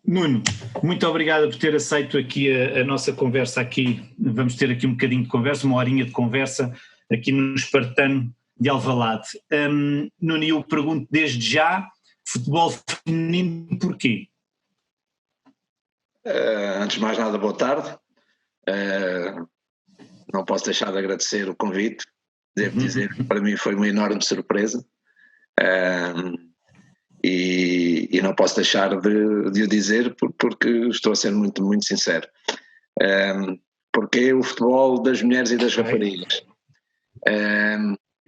Nuno, muito obrigado por ter aceito aqui a nossa conversa aqui. Vamos ter aqui um bocadinho de conversa, uma horinha de conversa aqui no Espartano de Alvalade. Nuno, eu pergunto desde já, futebol feminino porquê? Antes de mais nada, boa tarde. Não posso deixar de agradecer o convite. Devo dizer que para mim foi uma enorme surpresa. E não posso deixar de o dizer porque estou a ser muito, muito sincero. Porque o futebol das mulheres e das raparigas.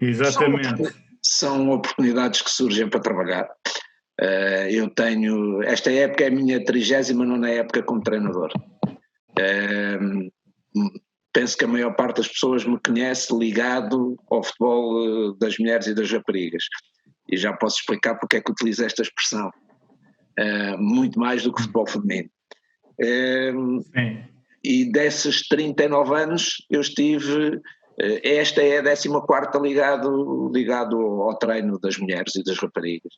Exatamente. São oportunidades que surgem para trabalhar. Eu tenho, esta época é a minha 39ª época como treinador. Penso que a maior parte das pessoas me conhece ligado ao futebol das mulheres e das raparigas. E já posso explicar porque é que utilizo esta expressão. Muito mais do que futebol feminino. E desses 39 anos eu estive, esta é a 14ª ligado ao treino das mulheres e das raparigas.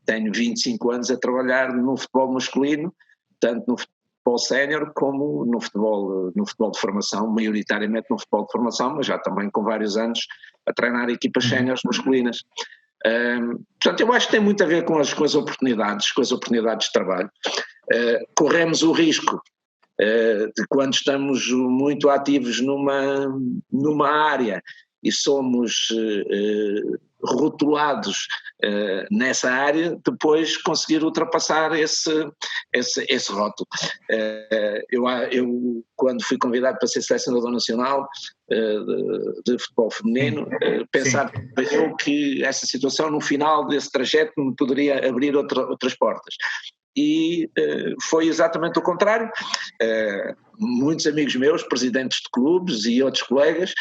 Tenho 25 anos a trabalhar no futebol masculino, tanto no futebol sénior como no futebol de formação, maioritariamente no futebol de formação, mas já também com vários anos a treinar equipas séniores masculinas. Portanto, eu acho que tem muito a ver com as oportunidades, de trabalho. Corremos o risco de quando estamos muito ativos numa área e somos rotulados nessa área, depois conseguir ultrapassar esse rótulo. Eu quando fui convidado para ser selecionador nacional de futebol feminino, pensava eu que essa situação no final desse trajeto me poderia abrir outras portas. E foi exatamente o contrário. Muitos amigos meus, presidentes de clubes e outros colegas,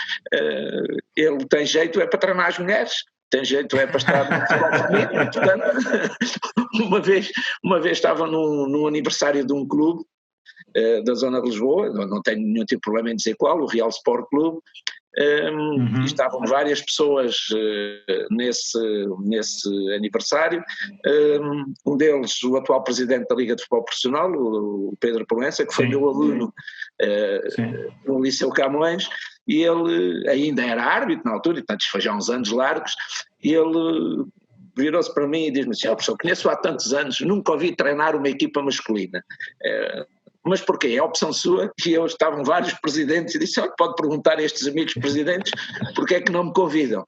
ele tem jeito para treinar as mulheres, tem jeito para estar no futebol feminino. Portanto, uma vez estava num aniversário de um clube da zona de Lisboa, não tenho nenhum tipo de problema em dizer qual, o Real Sport Clube. E estavam várias pessoas nesse aniversário, um deles o atual presidente da Liga de Futebol Profissional, o Pedro Proença, que foi meu aluno no Liceu Camões, e ele ainda era árbitro na altura, e portanto foi já uns anos largos, e ele virou-se para mim e diz-me assim: professor, conheço há tantos anos, nunca ouvi treinar uma equipa masculina. Mas porquê? É a opção sua. E estavam vários presidentes e disse: olha, pode perguntar a estes amigos presidentes porque é que não me convidam.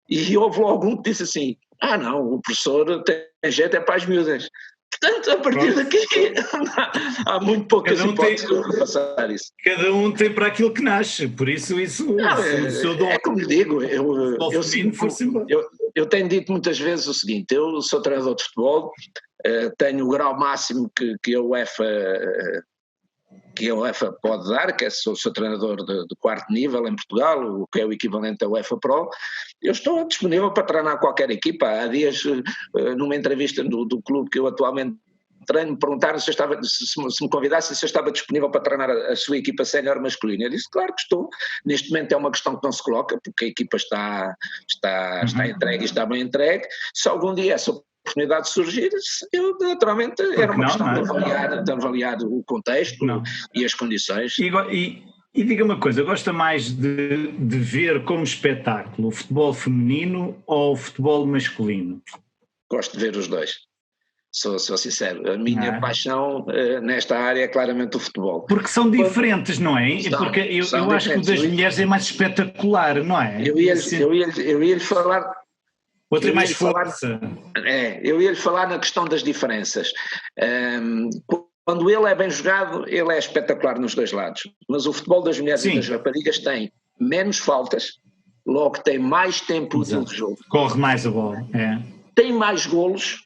E houve logo um que disse assim: não, o professor tem jeito para as miúdas. Portanto, a partir daqui há muito poucas hipóteses de passar isso. Cada um tem para aquilo que nasce, por isso o seu dom. É como lhe digo, eu tenho dito muitas vezes o seguinte: eu sou treinador de futebol, tenho o grau máximo que a UEFA pode dar, que sou treinador de 4º nível em Portugal, o que é o equivalente à UEFA Pro. Eu estou disponível para treinar qualquer equipa. Há dias, numa entrevista do clube que eu atualmente treino, me perguntaram se me convidassem se eu estava disponível para treinar a sua equipa sénior masculina. Eu disse: claro que estou. Neste momento é uma questão que não se coloca, porque a equipa está entregue e está bem entregue. Se algum dia essa oportunidade surgir, eu naturalmente era uma questão de avaliar o contexto e as condições. E diga uma coisa, gosta mais de ver como espetáculo o futebol feminino ou o futebol masculino? Gosto de ver os dois, sou sincero. A minha paixão nesta área é claramente o futebol. Porque são diferentes, não é? Porque eu acho que o das mulheres é mais espetacular, não é? Eu ia-lhe falar... Outra mais força. Eu ia-lhe falar na questão das diferenças. Quando ele é bem jogado, ele é espetacular nos dois lados. Mas o futebol das mulheres e das raparigas tem menos faltas, logo tem mais tempo útil de jogo. Corre mais a bola. Tem mais golos.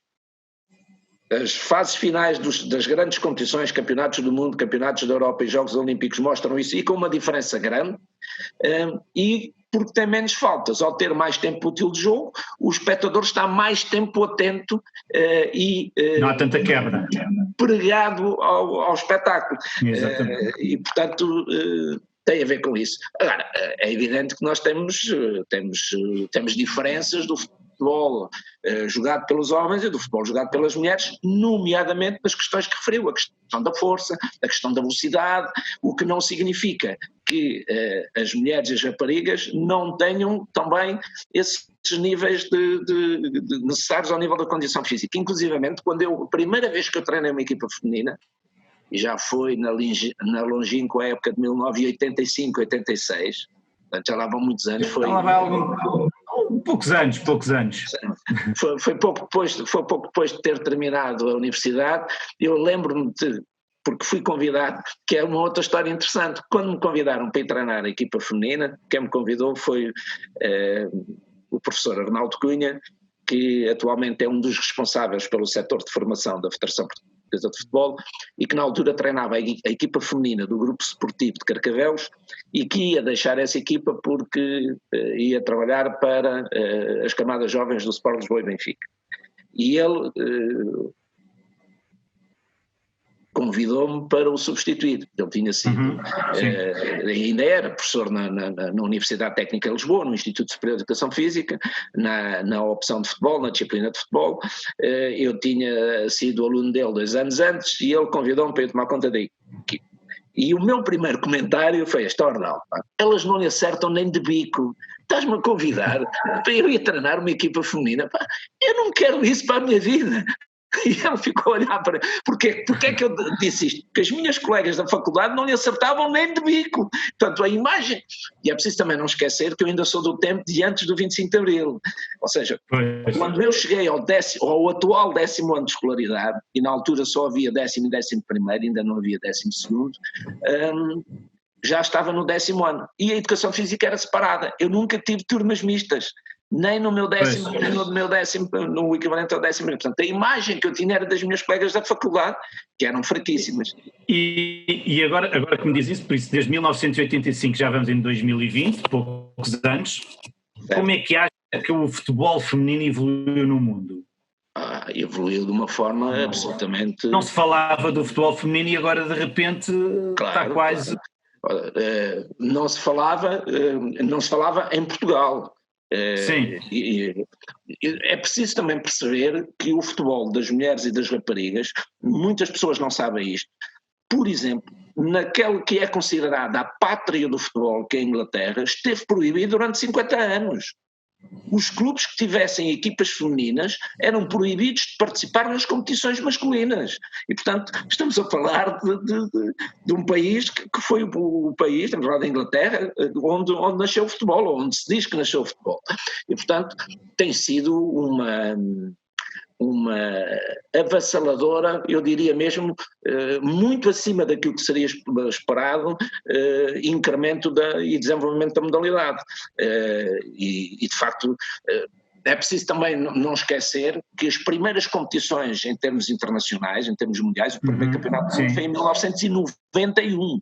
As fases finais das grandes competições, campeonatos do mundo, campeonatos da Europa e Jogos Olímpicos mostram isso, e com uma diferença grande. E porque tem menos faltas. Ao ter mais tempo útil de jogo, o espectador está mais tempo atento não há tanta quebra. Pregado ao espetáculo. E, portanto, tem a ver com isso. Agora, é evidente que nós temos diferenças do futebol jogado pelos homens e do futebol jogado pelas mulheres, nomeadamente nas questões que referiu, a questão da força, a questão da velocidade, o que não significa que as mulheres e as raparigas não tenham também esses níveis necessários ao nível da condição física. Inclusivamente, a primeira vez que eu treinei uma equipa feminina, e já foi na longínqua época de 1985, 86, portanto já lá vão muitos anos. Poucos anos. Foi pouco depois de ter terminado a universidade. Eu lembro-me porque fui convidado, que é uma outra história interessante. Quando me convidaram para ir treinar a equipa feminina, quem me convidou foi o professor Arnaldo Cunha, que atualmente é um dos responsáveis pelo setor de formação da Federação Portuguesa de Futebol e que na altura treinava a equipa feminina do Grupo Esportivo de Carcavelos e que ia deixar essa equipa porque ia trabalhar para as camadas jovens do Sport Lisboa e Benfica. E ele convidou-me para o substituir. Ele tinha sido, ainda era professor na Universidade Técnica de Lisboa, no Instituto Superior de Educação Física, na opção de futebol, na disciplina de futebol. Eu tinha sido aluno dele 2 anos antes e ele convidou-me para eu tomar conta da equipe. E o meu primeiro comentário foi este: Arnaldo, elas não lhe acertam nem de bico. Estás-me a convidar para eu ir treinar uma equipa feminina? Eu não quero isso para a minha vida. E ele ficou a olhar para... Porquê é que eu disse isto? Porque as minhas colegas da faculdade não lhe acertavam nem de bico. Portanto, a imagem... E é preciso também não esquecer que eu ainda sou do tempo de antes do 25 de Abril. Ou seja, quando eu cheguei ao atual 10º ano de escolaridade, e na altura só havia 10º e 11º, ainda não havia 12º, já estava no 10º ano. E a educação física era separada. Eu nunca tive turmas mistas. Nem no meu décimo, nem no meu décimo, no equivalente ao 10º. Portanto, a imagem que eu tinha era das minhas colegas da faculdade, que eram fraquíssimas. E agora que me diz isso, por isso, desde 1985 já vamos em 2020, poucos anos, como é que acha que o futebol feminino evoluiu no mundo? Evoluiu de uma forma absolutamente... Não se falava do futebol feminino e agora de repente está quase... Não se falava em Portugal. Sim. É preciso também perceber que o futebol das mulheres e das raparigas, muitas pessoas não sabem isto. Por exemplo, naquele que é considerada a pátria do futebol, que é a Inglaterra, esteve proibido durante 50 anos. Os clubes que tivessem equipas femininas eram proibidos de participar nas competições masculinas. E, portanto, estamos a falar de um país que foi o país, estamos a falar da Inglaterra, onde nasceu o futebol, ou onde se diz que nasceu o futebol. E, portanto, tem sido uma avassaladora, eu diria mesmo, muito acima daquilo que seria esperado, incremento e desenvolvimento da modalidade. E de facto, é preciso também não esquecer que as primeiras competições em termos internacionais, em termos mundiais, o primeiro campeonato do mundo foi em 1991.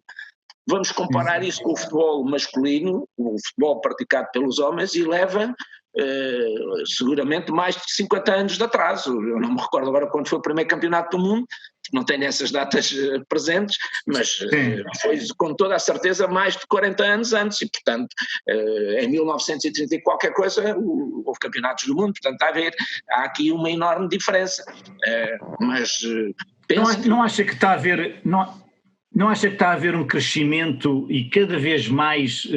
Vamos comparar isso com o futebol masculino, o futebol praticado pelos homens, e leva seguramente mais de 50 anos de atraso. Eu não me recordo agora quando foi o primeiro campeonato do mundo, não tenho essas datas presentes, mas foi com toda a certeza mais de 40 anos antes e, portanto, em 1930 e qualquer coisa houve campeonatos do mundo, portanto há aqui uma enorme diferença. Mas penso não acha que está a haver... Não acha que está a haver um crescimento e cada vez mais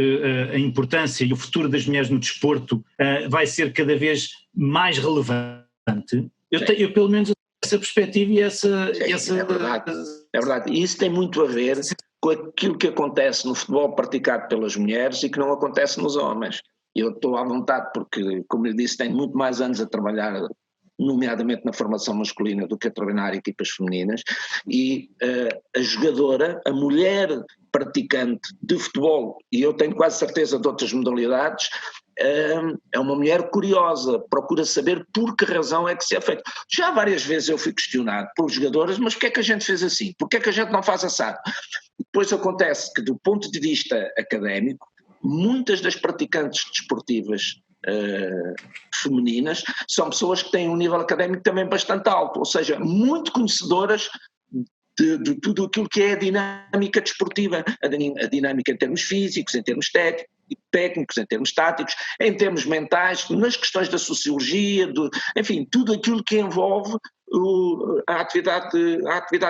a importância e o futuro das mulheres no desporto vai ser cada vez mais relevante? Eu pelo menos essa perspectiva e essa... É verdade. E isso tem muito a ver com aquilo que acontece no futebol praticado pelas mulheres e que não acontece nos homens. Eu estou à vontade porque, como lhe disse, tenho muito mais anos a trabalhar nomeadamente na formação masculina, do que a treinar equipas femininas, e a jogadora, a mulher praticante de futebol, e eu tenho quase certeza de outras modalidades, é uma mulher curiosa, procura saber por que razão é que se é feito. Já várias vezes eu fui questionado por jogadoras, mas porquê é que a gente fez assim? Porquê é que a gente não faz assado? Depois acontece que, do ponto de vista académico, muitas das praticantes desportivas femininas são pessoas que têm um nível académico também bastante alto, ou seja, muito conhecedoras de tudo aquilo que é a dinâmica desportiva, a dinâmica em termos físicos, em termos técnicos, em termos táticos, em termos mentais, nas questões da sociologia, enfim, tudo aquilo que envolve a atividade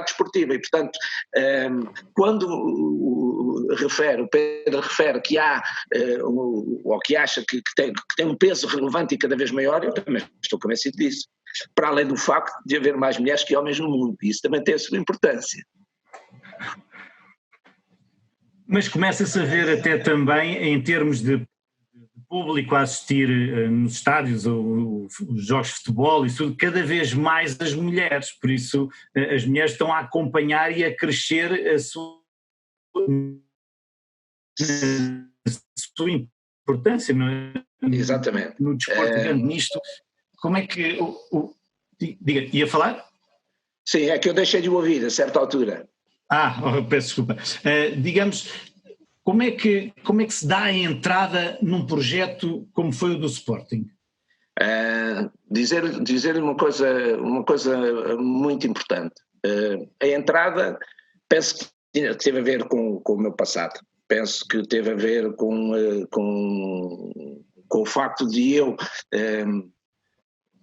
desportiva. E, portanto, quando o Pedro refere que há, ou que acha que tem um peso relevante e cada vez maior, eu também estou convencido disso. Para além do facto de haver mais mulheres que homens no mundo, e isso também tem a sua importância. Mas começa-se a ver até também, em termos de público a assistir nos estádios ou os jogos de futebol, isso cada vez mais as mulheres, por isso as mulheres estão a acompanhar e a crescer a sua importância Exatamente. No desporto, nisto. Como é que diga, ia falar? Sim, é que eu deixei de ouvir a certa altura. Peço desculpa. Digamos, como é que se dá a entrada num projeto como foi o do Sporting? Dizer-lhe uma coisa muito importante. A entrada, penso que teve a ver com o meu passado. Penso que teve a ver com o facto de eu,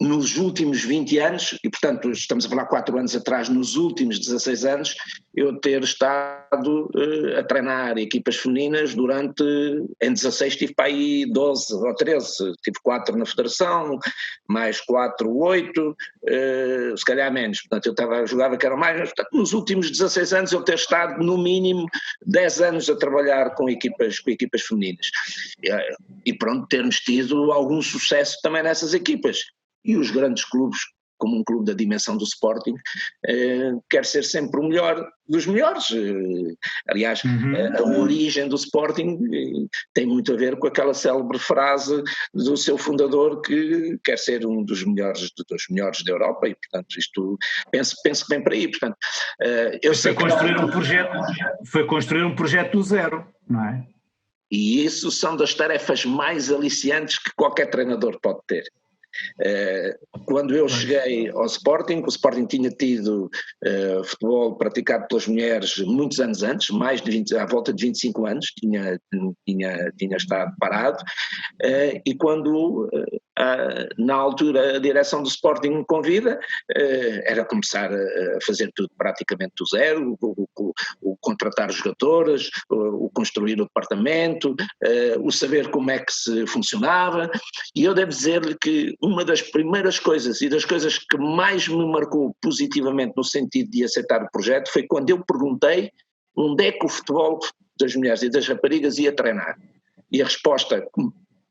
nos últimos 20 anos, e portanto estamos a falar 4 anos atrás, nos últimos 16 anos, eu ter estado a treinar equipas femininas em 16 tive para aí 12 ou 13, tive 4 na federação, mais 4, 8, se calhar menos, portanto eu jogava que eram mais, mas portanto, nos últimos 16 anos eu ter estado no mínimo 10 anos a trabalhar com equipas femininas, e pronto, termos tido algum sucesso também nessas equipas. E os grandes clubes, como um clube da dimensão do Sporting, quer ser sempre o melhor dos melhores. Aliás, a origem do Sporting tem muito a ver com aquela célebre frase do seu fundador que quer ser um dos melhores da Europa e, portanto, isto penso bem para aí. Portanto, foi construir um projeto do zero, não é? E isso são das tarefas mais aliciantes que qualquer treinador pode ter. Quando eu cheguei ao Sporting, o Sporting tinha tido futebol praticado pelas mulheres muitos anos antes, à volta de 25 anos, tinha estado parado, e quando na altura a direção do Sporting me convida, era começar a fazer tudo praticamente do zero, o contratar jogadoras, o construir o departamento, o saber como é que se funcionava, e eu devo dizer-lhe que uma das primeiras coisas e das coisas que mais me marcou positivamente no sentido de aceitar o projeto foi quando eu perguntei onde é que o futebol das mulheres e das raparigas ia treinar. E a resposta,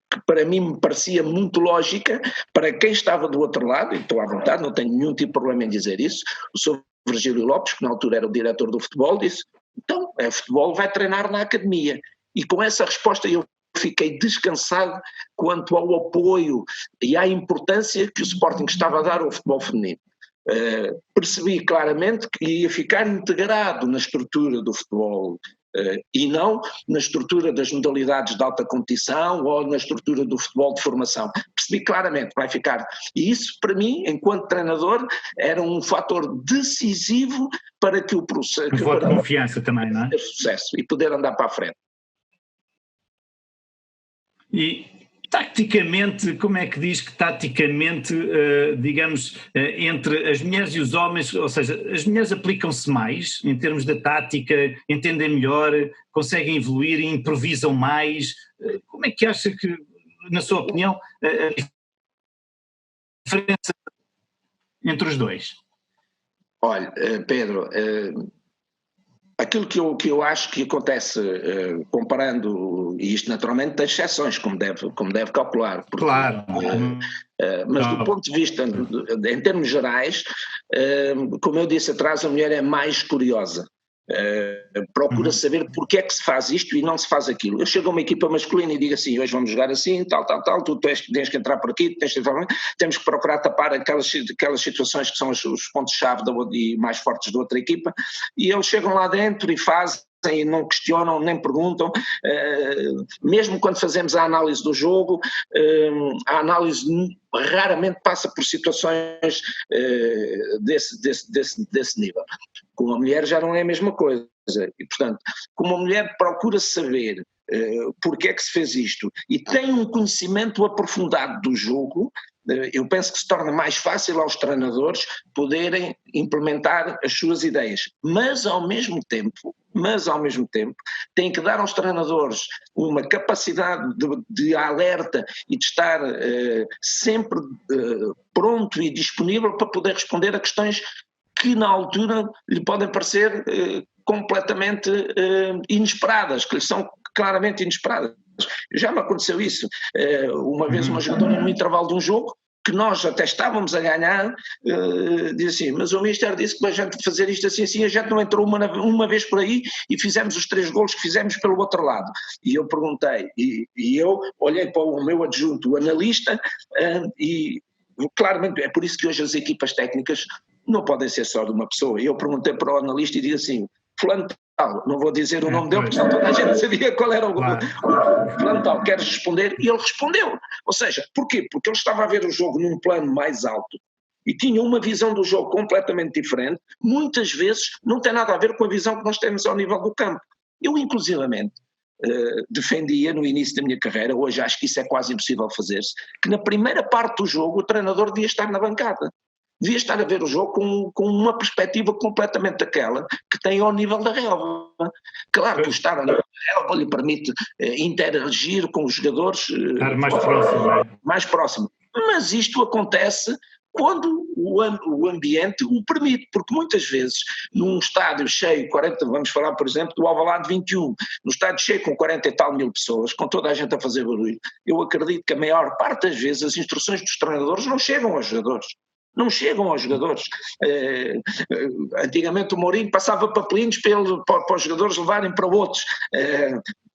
que para mim me parecia muito lógica, para quem estava do outro lado, e estou à vontade, não tenho nenhum tipo de problema em dizer isso, o Sr. Virgílio Lopes, que na altura era o diretor do futebol, disse, então, o futebol vai treinar na academia. E com essa resposta eu fiquei descansado quanto ao apoio e à importância que o Sporting estava a dar ao futebol feminino. Percebi claramente que ia ficar integrado na estrutura do futebol e não na estrutura das modalidades de alta competição ou na estrutura do futebol de formação. Percebi claramente, vai ficar. E isso, para mim, enquanto treinador, era um fator decisivo para que o processo... Um voto de confiança também, não é? Ter sucesso e poder andar para a frente. E taticamente, como é que diz que taticamente, digamos, entre as mulheres e os homens, ou seja, as mulheres aplicam-se mais em termos da tática, entendem melhor, conseguem evoluir e improvisam mais? Como é que acha que, na sua opinião, a diferença entre os dois? Olha, Pedro, aquilo que eu acho que acontece, comparando, e isto naturalmente tem exceções, como deve calcular. Porque, claro. Mas do ponto de vista, em termos gerais, como eu disse atrás, a mulher é mais curiosa. Procura saber porque é que se faz isto e não se faz aquilo. Eu chego a uma equipa masculina e digo assim, hoje vamos jogar assim, tal, tu tens que entrar por aqui, temos que procurar tapar aquelas situações que são os pontos-chave e mais fortes da outra equipa, e eles chegam lá dentro e fazem e não questionam, nem perguntam, mesmo quando fazemos a análise do jogo, a análise raramente passa por situações desse nível. Com a mulher já não é a mesma coisa, e portanto, como a mulher procura saber porque é que se fez isto, e tem um conhecimento aprofundado do jogo, eu penso que se torna mais fácil aos treinadores poderem implementar as suas ideias, mas ao mesmo tempo tem que dar aos treinadores uma capacidade de alerta e de estar sempre pronto e disponível para poder responder a questões que na altura lhe podem parecer completamente inesperadas, que lhe são claramente inesperadas. Já me aconteceu isso. Uma vez uma jogadora no intervalo de um jogo, que nós até estávamos a ganhar, disse assim, mas o Mister disse que a gente fazer isto assim, a gente não entrou uma vez por aí e fizemos os 3 golos que fizemos pelo outro lado. E eu perguntei, e eu olhei para o meu adjunto, o analista, e claramente é por isso que hoje as equipas técnicas não podem ser só de uma pessoa. E eu perguntei para o analista e disse assim, fulano tal, não vou dizer o nome dele porque toda a gente sabia qual era o fulano tal, queres responder? E ele respondeu. Ou seja, porquê? Porque ele estava a ver o jogo num plano mais alto e tinha uma visão do jogo completamente diferente, muitas vezes não tem nada a ver com a visão que nós temos ao nível do campo. Eu, inclusivamente, defendia no início da minha carreira, hoje acho que isso é quase impossível fazer-se, que na primeira parte do jogo o treinador devia estar na bancada. Devia estar a ver o jogo com uma perspectiva completamente daquela que tem ao nível da relva. Claro que o estar ao nível da relva lhe permite interagir com os jogadores estar mais próximo. Mais próximo. Mas isto acontece quando o ambiente o permite, porque muitas vezes num estádio cheio, 40, vamos falar por exemplo do Alvalade 21, no estádio cheio com 40 e tal mil pessoas, com toda a gente a fazer barulho, eu acredito que a maior parte das vezes as instruções dos treinadores não chegam aos jogadores. Não chegam aos jogadores. Antigamente o Mourinho passava papelinhos para os jogadores levarem para outros.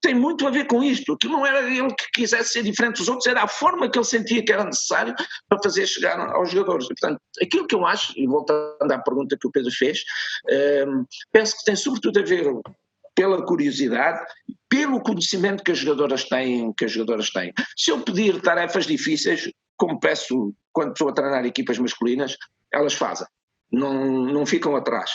Tem muito a ver com isto. Que não era ele que quisesse ser diferente dos outros, era a forma que ele sentia que era necessário para fazer chegar aos jogadores. Portanto, aquilo que eu acho, e voltando à pergunta que o Pedro fez, penso que tem sobretudo a ver pela curiosidade, pelo conhecimento que as jogadoras têm. Se eu pedir tarefas difíceis, como peço quando estou a treinar equipas masculinas, elas fazem, não ficam atrás.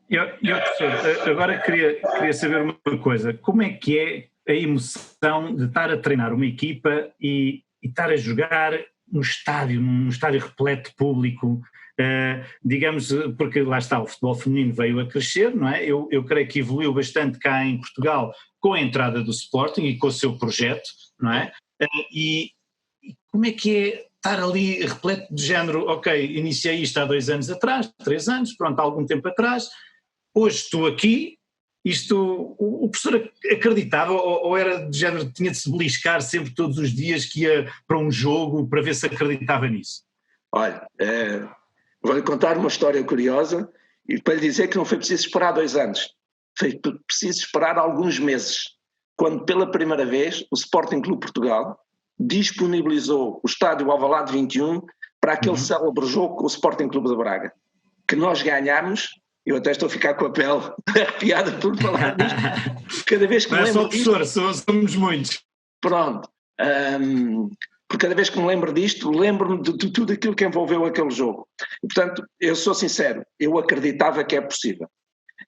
Professor, agora queria saber uma coisa, como é que é a emoção de estar a treinar uma equipa e estar a jogar num estádio repleto de público, digamos, porque lá está, o futebol feminino veio a crescer, não é? Eu creio que evoluiu bastante cá em Portugal com a entrada do Sporting e com o seu projeto, não é? E como é que é estar ali repleto de género, ok, iniciei isto há 2 anos atrás, 3 anos, pronto, há algum tempo atrás, hoje estou aqui, o professor acreditava ou era de género, tinha de se beliscar sempre todos os dias que ia para um jogo para ver se acreditava nisso? Olha, vou-lhe contar uma história curiosa e para lhe dizer que não foi preciso esperar 2 anos, foi preciso esperar alguns meses, quando pela primeira vez o Sporting Clube Portugal disponibilizou o estádio Alvalade 21 para aquele célebre jogo com o Sporting Clube de Braga, que nós ganhámos. Eu até estou a ficar com a pele arrepiada por falar disto, cada vez que me lembro disto. Não é só professor, somos muitos. Pronto, porque cada vez que me lembro disto, lembro-me de tudo aquilo que envolveu aquele jogo. E, portanto, eu sou sincero, eu acreditava que é possível.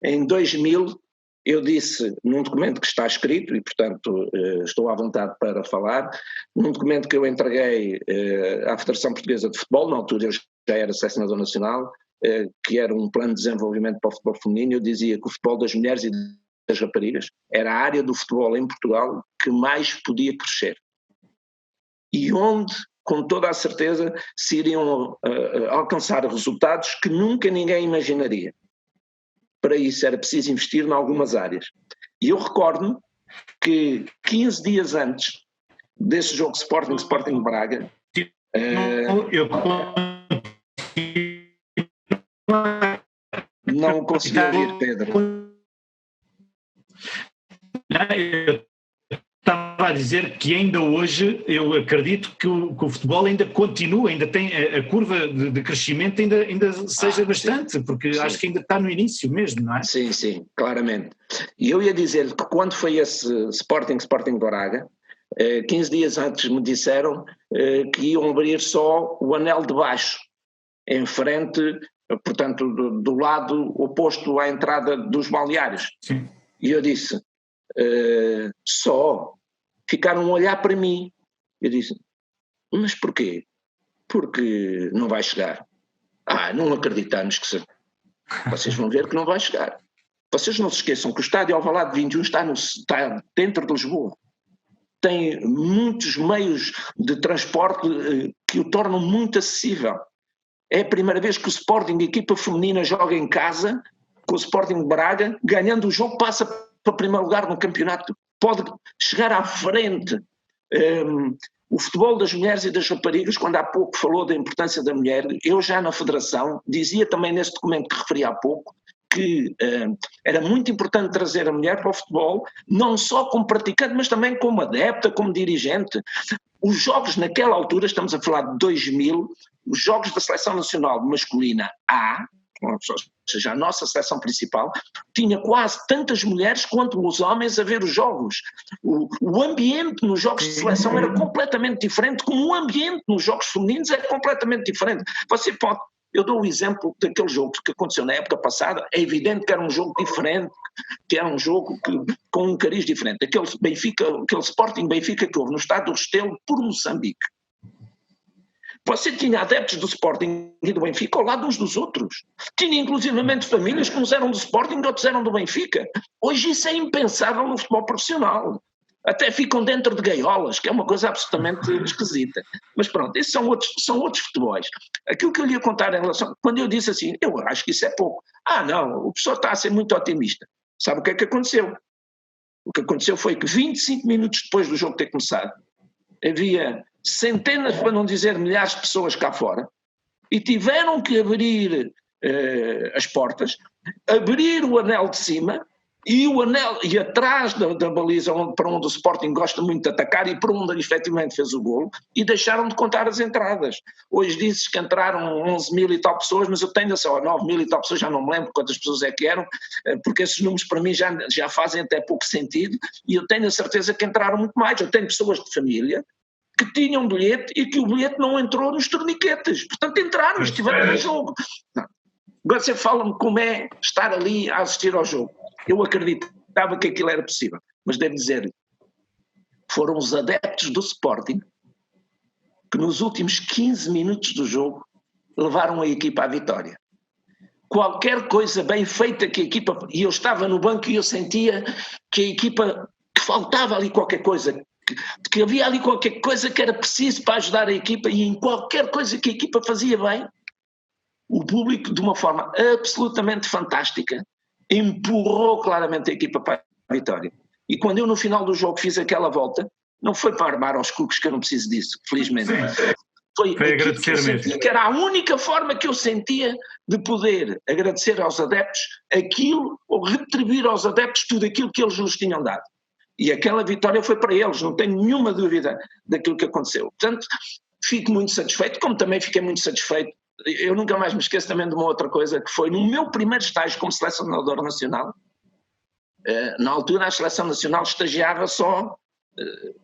Em 2000, eu disse, num documento que está escrito, e portanto estou à vontade para falar, num documento que eu entreguei à Federação Portuguesa de Futebol, na altura eu já era selecionador nacional, que era um plano de desenvolvimento para o futebol feminino, eu dizia que o futebol das mulheres e das raparigas era a área do futebol em Portugal que mais podia crescer. E onde, com toda a certeza, se iriam alcançar resultados que nunca ninguém imaginaria. Para isso era preciso investir em algumas áreas. E eu recordo-me que 15 dias antes desse jogo Sporting Braga... Não consegui ouvir, Pedro. Eu estava a dizer que ainda hoje eu acredito que o futebol ainda continua, ainda tem a curva de crescimento ainda seja bastante, sim, porque sim, acho que ainda está no início mesmo, não é? Sim, claramente. E eu ia dizer que quando foi esse Sporting Braga, 15 dias antes me disseram que iam abrir só o anel de baixo, em frente, portanto, do lado oposto à entrada dos balneários. Sim. E eu disse, só, ficaram a olhar para mim. Eu disse, mas porquê? Porque não vai chegar. Não acreditamos que vocês vão ver que não vai chegar. Vocês não se esqueçam que o estádio Alvalade 21 está dentro de Lisboa. Tem muitos meios de transporte que o tornam muito acessível. É a primeira vez que o Sporting, a equipa feminina, joga em casa com o Sporting de Braga, ganhando o jogo, passa para o primeiro lugar no campeonato. Pode chegar à frente. O futebol das mulheres e das raparigas, quando há pouco falou da importância da mulher, eu já na Federação dizia também nesse documento que referi há pouco, que era muito importante trazer a mulher para o futebol, não só como praticante, mas também como adepta, como dirigente. Os jogos naquela altura, estamos a falar de 2000, os jogos da Seleção Nacional Masculina A, ou seja, a nossa seleção principal, tinha quase tantas mulheres quanto os homens a ver os jogos. O ambiente nos jogos de seleção era completamente diferente, como o ambiente nos jogos femininos é completamente diferente. Eu dou o exemplo daquele jogo que aconteceu na época passada, é evidente que era um jogo diferente, que era um jogo com um cariz diferente. Aquele Sporting Benfica que houve no estádio do Restelo por Moçambique. Você tinha adeptos do Sporting e do Benfica ao lado uns dos outros. Tinha inclusivamente famílias que uns eram do Sporting e outros eram do Benfica. Hoje isso é impensável no futebol profissional. Até ficam dentro de gaiolas, que é uma coisa absolutamente esquisita. Mas pronto, esses são outros futebols. Aquilo que eu lhe ia contar em relação... Quando eu disse assim, eu acho que isso é pouco. Não, o pessoal está a ser muito otimista. Sabe o que é que aconteceu? O que aconteceu foi que 25 minutos depois do jogo ter começado, havia centenas, para não dizer milhares de pessoas cá fora, e tiveram que abrir as portas, abrir o anel de cima, e o anel, e atrás da baliza para onde o Sporting gosta muito de atacar e para onde efetivamente fez o golo, e deixaram de contar as entradas. Hoje dizes que entraram 11 mil e tal pessoas, mas eu tenho só 9 mil e tal pessoas, já não me lembro quantas pessoas é que eram, porque esses números para mim já fazem até pouco sentido, e eu tenho a certeza que entraram muito mais. Eu tenho pessoas de família que tinham um bilhete e que o bilhete não entrou nos torniquetes, portanto entraram, estiveram no jogo. Agora você fala-me como é estar ali a assistir ao jogo. Eu acreditava que aquilo era possível, mas devo dizer-lhe, foram os adeptos do Sporting que nos últimos 15 minutos do jogo levaram a equipa à vitória. Qualquer coisa bem feita que a equipa... E eu estava no banco e eu sentia que a equipa... que faltava ali qualquer coisa, que havia ali qualquer coisa que era preciso para ajudar a equipa, e em qualquer coisa que a equipa fazia bem, o público, de uma forma absolutamente fantástica, empurrou claramente a equipa para a vitória. E quando eu no final do jogo fiz aquela volta, não foi para armar aos cucos, que eu não preciso disso, felizmente. Foi agradecer mesmo. Que era a única forma que eu sentia de poder agradecer aos adeptos aquilo, ou retribuir aos adeptos tudo aquilo que eles nos tinham dado. E aquela vitória foi para eles, não tenho nenhuma dúvida daquilo que aconteceu. Portanto, fico muito satisfeito, como também fiquei muito satisfeito. Eu nunca mais me esqueço também de uma outra coisa, que foi no meu primeiro estágio como selecionador nacional. Na altura a seleção nacional estagiava só,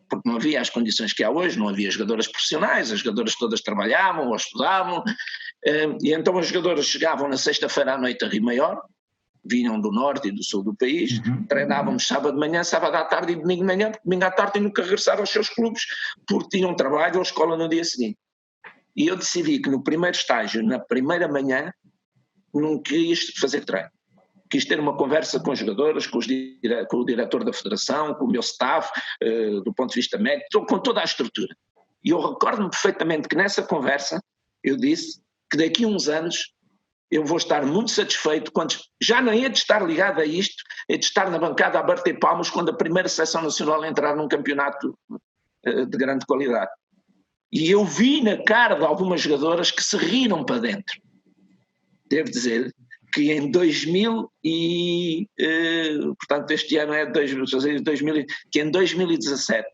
porque não havia as condições que há hoje, não havia jogadoras profissionais, as jogadoras todas trabalhavam ou estudavam, e então as jogadoras chegavam na sexta-feira à noite a Rio Maior, vinham do norte e do sul do país, treinávamos sábado de manhã, sábado à tarde e domingo de manhã, porque domingo à tarde tinham que regressar aos seus clubes, porque tinham trabalho ou escola no dia seguinte. E eu decidi que no primeiro estágio, na primeira manhã, não quis fazer treino. Quis ter uma conversa com os jogadores, com o diretor da federação, com o meu staff, do ponto de vista médico, com toda a estrutura. E eu recordo-me perfeitamente que nessa conversa eu disse que daqui a uns anos eu vou estar muito satisfeito quando já nem é de estar ligado a isto, é de estar na bancada a bater palmas quando a primeira seleção nacional entrar num campeonato de grande qualidade. E eu vi na cara de algumas jogadoras que se riram para dentro. Devo dizer que em 2000 e, portanto este ano é 2000, que em 2017,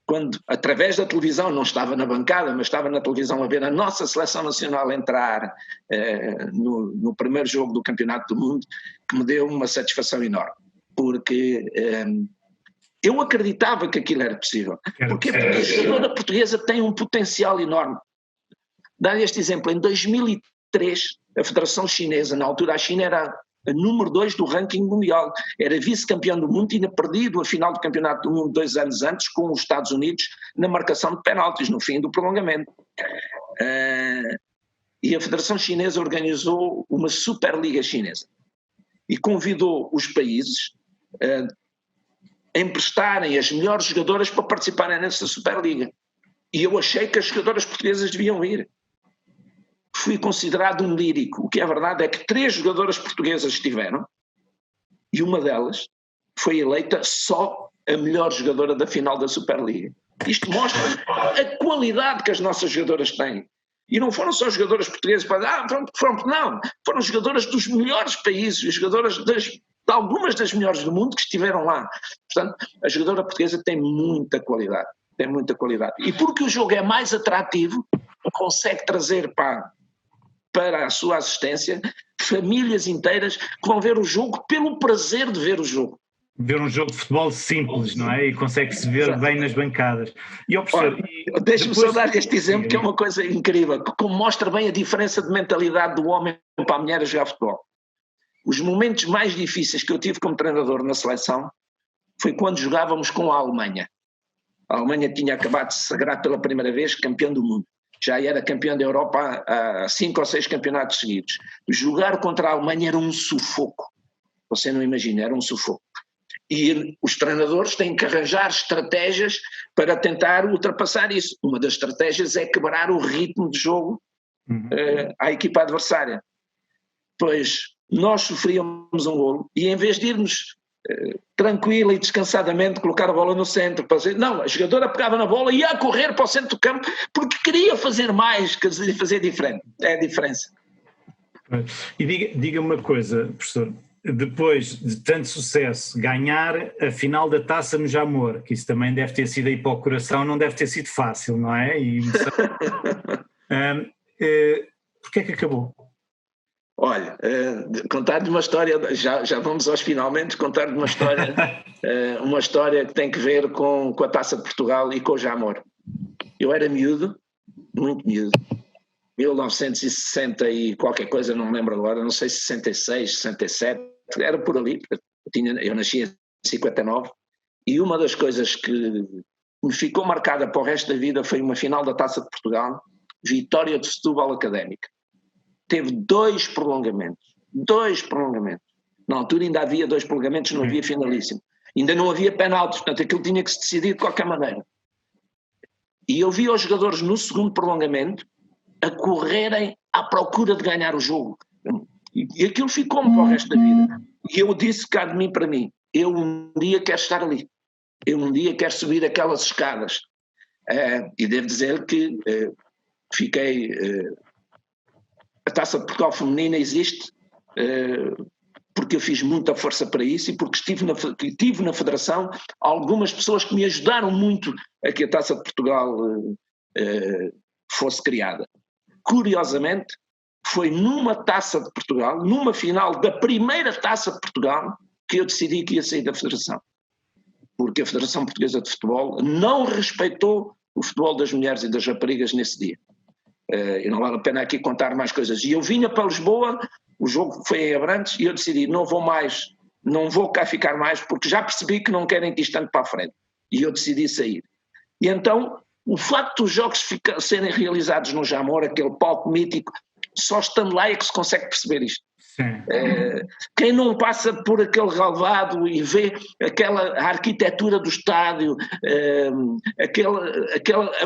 quando através da televisão, não estava na bancada, mas estava na televisão a ver a nossa seleção nacional entrar no primeiro jogo do Campeonato do Mundo, que me deu uma satisfação enorme, porque eu acreditava que aquilo era possível. Porque a jogadora portuguesa tem um potencial enorme. Dar este exemplo, em 2003, a Federação Chinesa, na altura a China era a número 2 do ranking mundial. Era vice-campeão do mundo e tinha perdido a final do campeonato do mundo 2 anos antes com os Estados Unidos na marcação de penaltis, no fim do prolongamento. E a Federação Chinesa organizou uma Superliga Chinesa e convidou os países a emprestarem as melhores jogadoras para participarem nessa Superliga. E eu achei que as jogadoras portuguesas deviam ir. Fui considerado um lírico. O que é verdade é que 3 jogadoras portuguesas estiveram e uma delas foi eleita só a melhor jogadora da final da Superliga. Isto mostra a qualidade que as nossas jogadoras têm. E não foram só jogadoras portuguesas para não, foram jogadoras dos melhores países, jogadoras de algumas das melhores do mundo que estiveram lá. Portanto, a jogadora portuguesa tem muita qualidade. Tem muita qualidade. E porque o jogo é mais atrativo, consegue trazer para a sua assistência famílias inteiras que vão ver o jogo pelo prazer de ver o jogo. Ver um jogo de futebol simples, não é? E consegue-se ver bem nas bancadas. E, professor, deixa-me só dar este exemplo que é uma coisa incrível, que mostra bem a diferença de mentalidade do homem para a mulher a jogar futebol. Os momentos mais difíceis que eu tive como treinador na seleção foi quando jogávamos com a Alemanha. A Alemanha tinha acabado de se sagrar pela primeira vez campeão do mundo. Já era campeão da Europa há 5 ou 6 campeonatos seguidos. Jogar contra a Alemanha era um sufoco. Você não imagina, era um sufoco. E os treinadores têm que arranjar estratégias para tentar ultrapassar isso. Uma das estratégias é quebrar o ritmo de jogo à equipa adversária. Pois nós sofríamos um golo e em vez de irmos tranquila e descansadamente colocar a bola no centro, não, a jogadora pegava na bola e ia a correr para o centro do campo porque queria fazer mais, quer dizer, fazer diferente. É a diferença. E diga-me uma coisa, professor. Depois de tanto sucesso, ganhar a final da Taça no Jamor, que isso também deve ter sido aí para o coração, não deve ter sido fácil, não é? Porquê é que acabou? Olha, contar-lhe uma história, já vamos aos finalmente, contar-lhe uma história que tem que ver com a Taça de Portugal e com o Jamor. Eu era miúdo, muito miúdo, 1960 e qualquer coisa, não me lembro agora, não sei se 66, 67, era por ali, eu nasci em 59, e uma das coisas que me ficou marcada para o resto da vida foi uma final da Taça de Portugal, vitória de Setúbal Académica. Teve 2 prolongamentos. Na altura ainda havia 2 prolongamentos, não havia finalíssimo. Ainda não havia penaltis, portanto aquilo tinha que se decidir de qualquer maneira. E eu vi os jogadores no segundo prolongamento a correrem à procura de ganhar o jogo. E aquilo ficou-me para o resto da vida. E eu disse cá de mim para mim, eu um dia quero estar ali. Eu um dia quero subir aquelas escadas. E devo dizer que fiquei... A Taça de Portugal Feminina existe porque eu fiz muita força para isso e porque tive na Federação algumas pessoas que me ajudaram muito a que a Taça de Portugal fosse criada. Curiosamente, foi numa Taça de Portugal, numa final da primeira Taça de Portugal, que eu decidi que ia sair da Federação. Porque a Federação Portuguesa de Futebol não respeitou o futebol das mulheres e das raparigas nesse dia. E não vale a pena aqui contar mais coisas. E eu vinha para Lisboa, o jogo foi em Abrantes, e eu decidi, não vou cá ficar mais, porque já percebi que não querem que isto ande para a frente. E eu decidi sair. E então, o facto dos jogos serem realizados no Jamor, aquele palco mítico, só estando lá é que se consegue perceber isto. Quem não passa por aquele relvado e vê a arquitetura do estádio,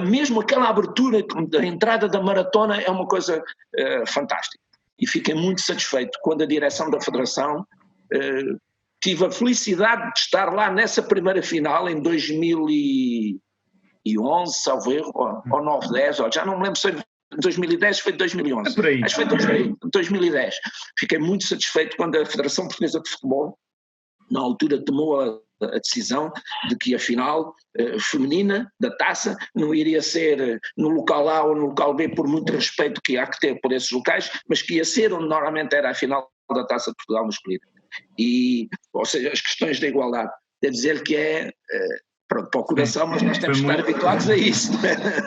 mesmo aquela abertura da entrada da maratona é uma coisa fantástica. E fiquei muito satisfeito quando a direção da Federação tive a felicidade de estar lá nessa primeira final em 2011, salvo erro, ou 9, 10, já não me lembro se foi 2010, foi 2011. Acho que foi 2010. Fiquei muito satisfeito quando a Federação Portuguesa de Futebol, na altura, tomou a decisão de que a final feminina da taça não iria ser no local A ou no local B, por muito respeito que há que ter por esses locais, mas que ia ser onde normalmente era a final da Taça de Portugal masculina. Ou seja, as questões da igualdade. Devo dizer que Pronto, para o coração, mas nós temos que estar habituados a isso.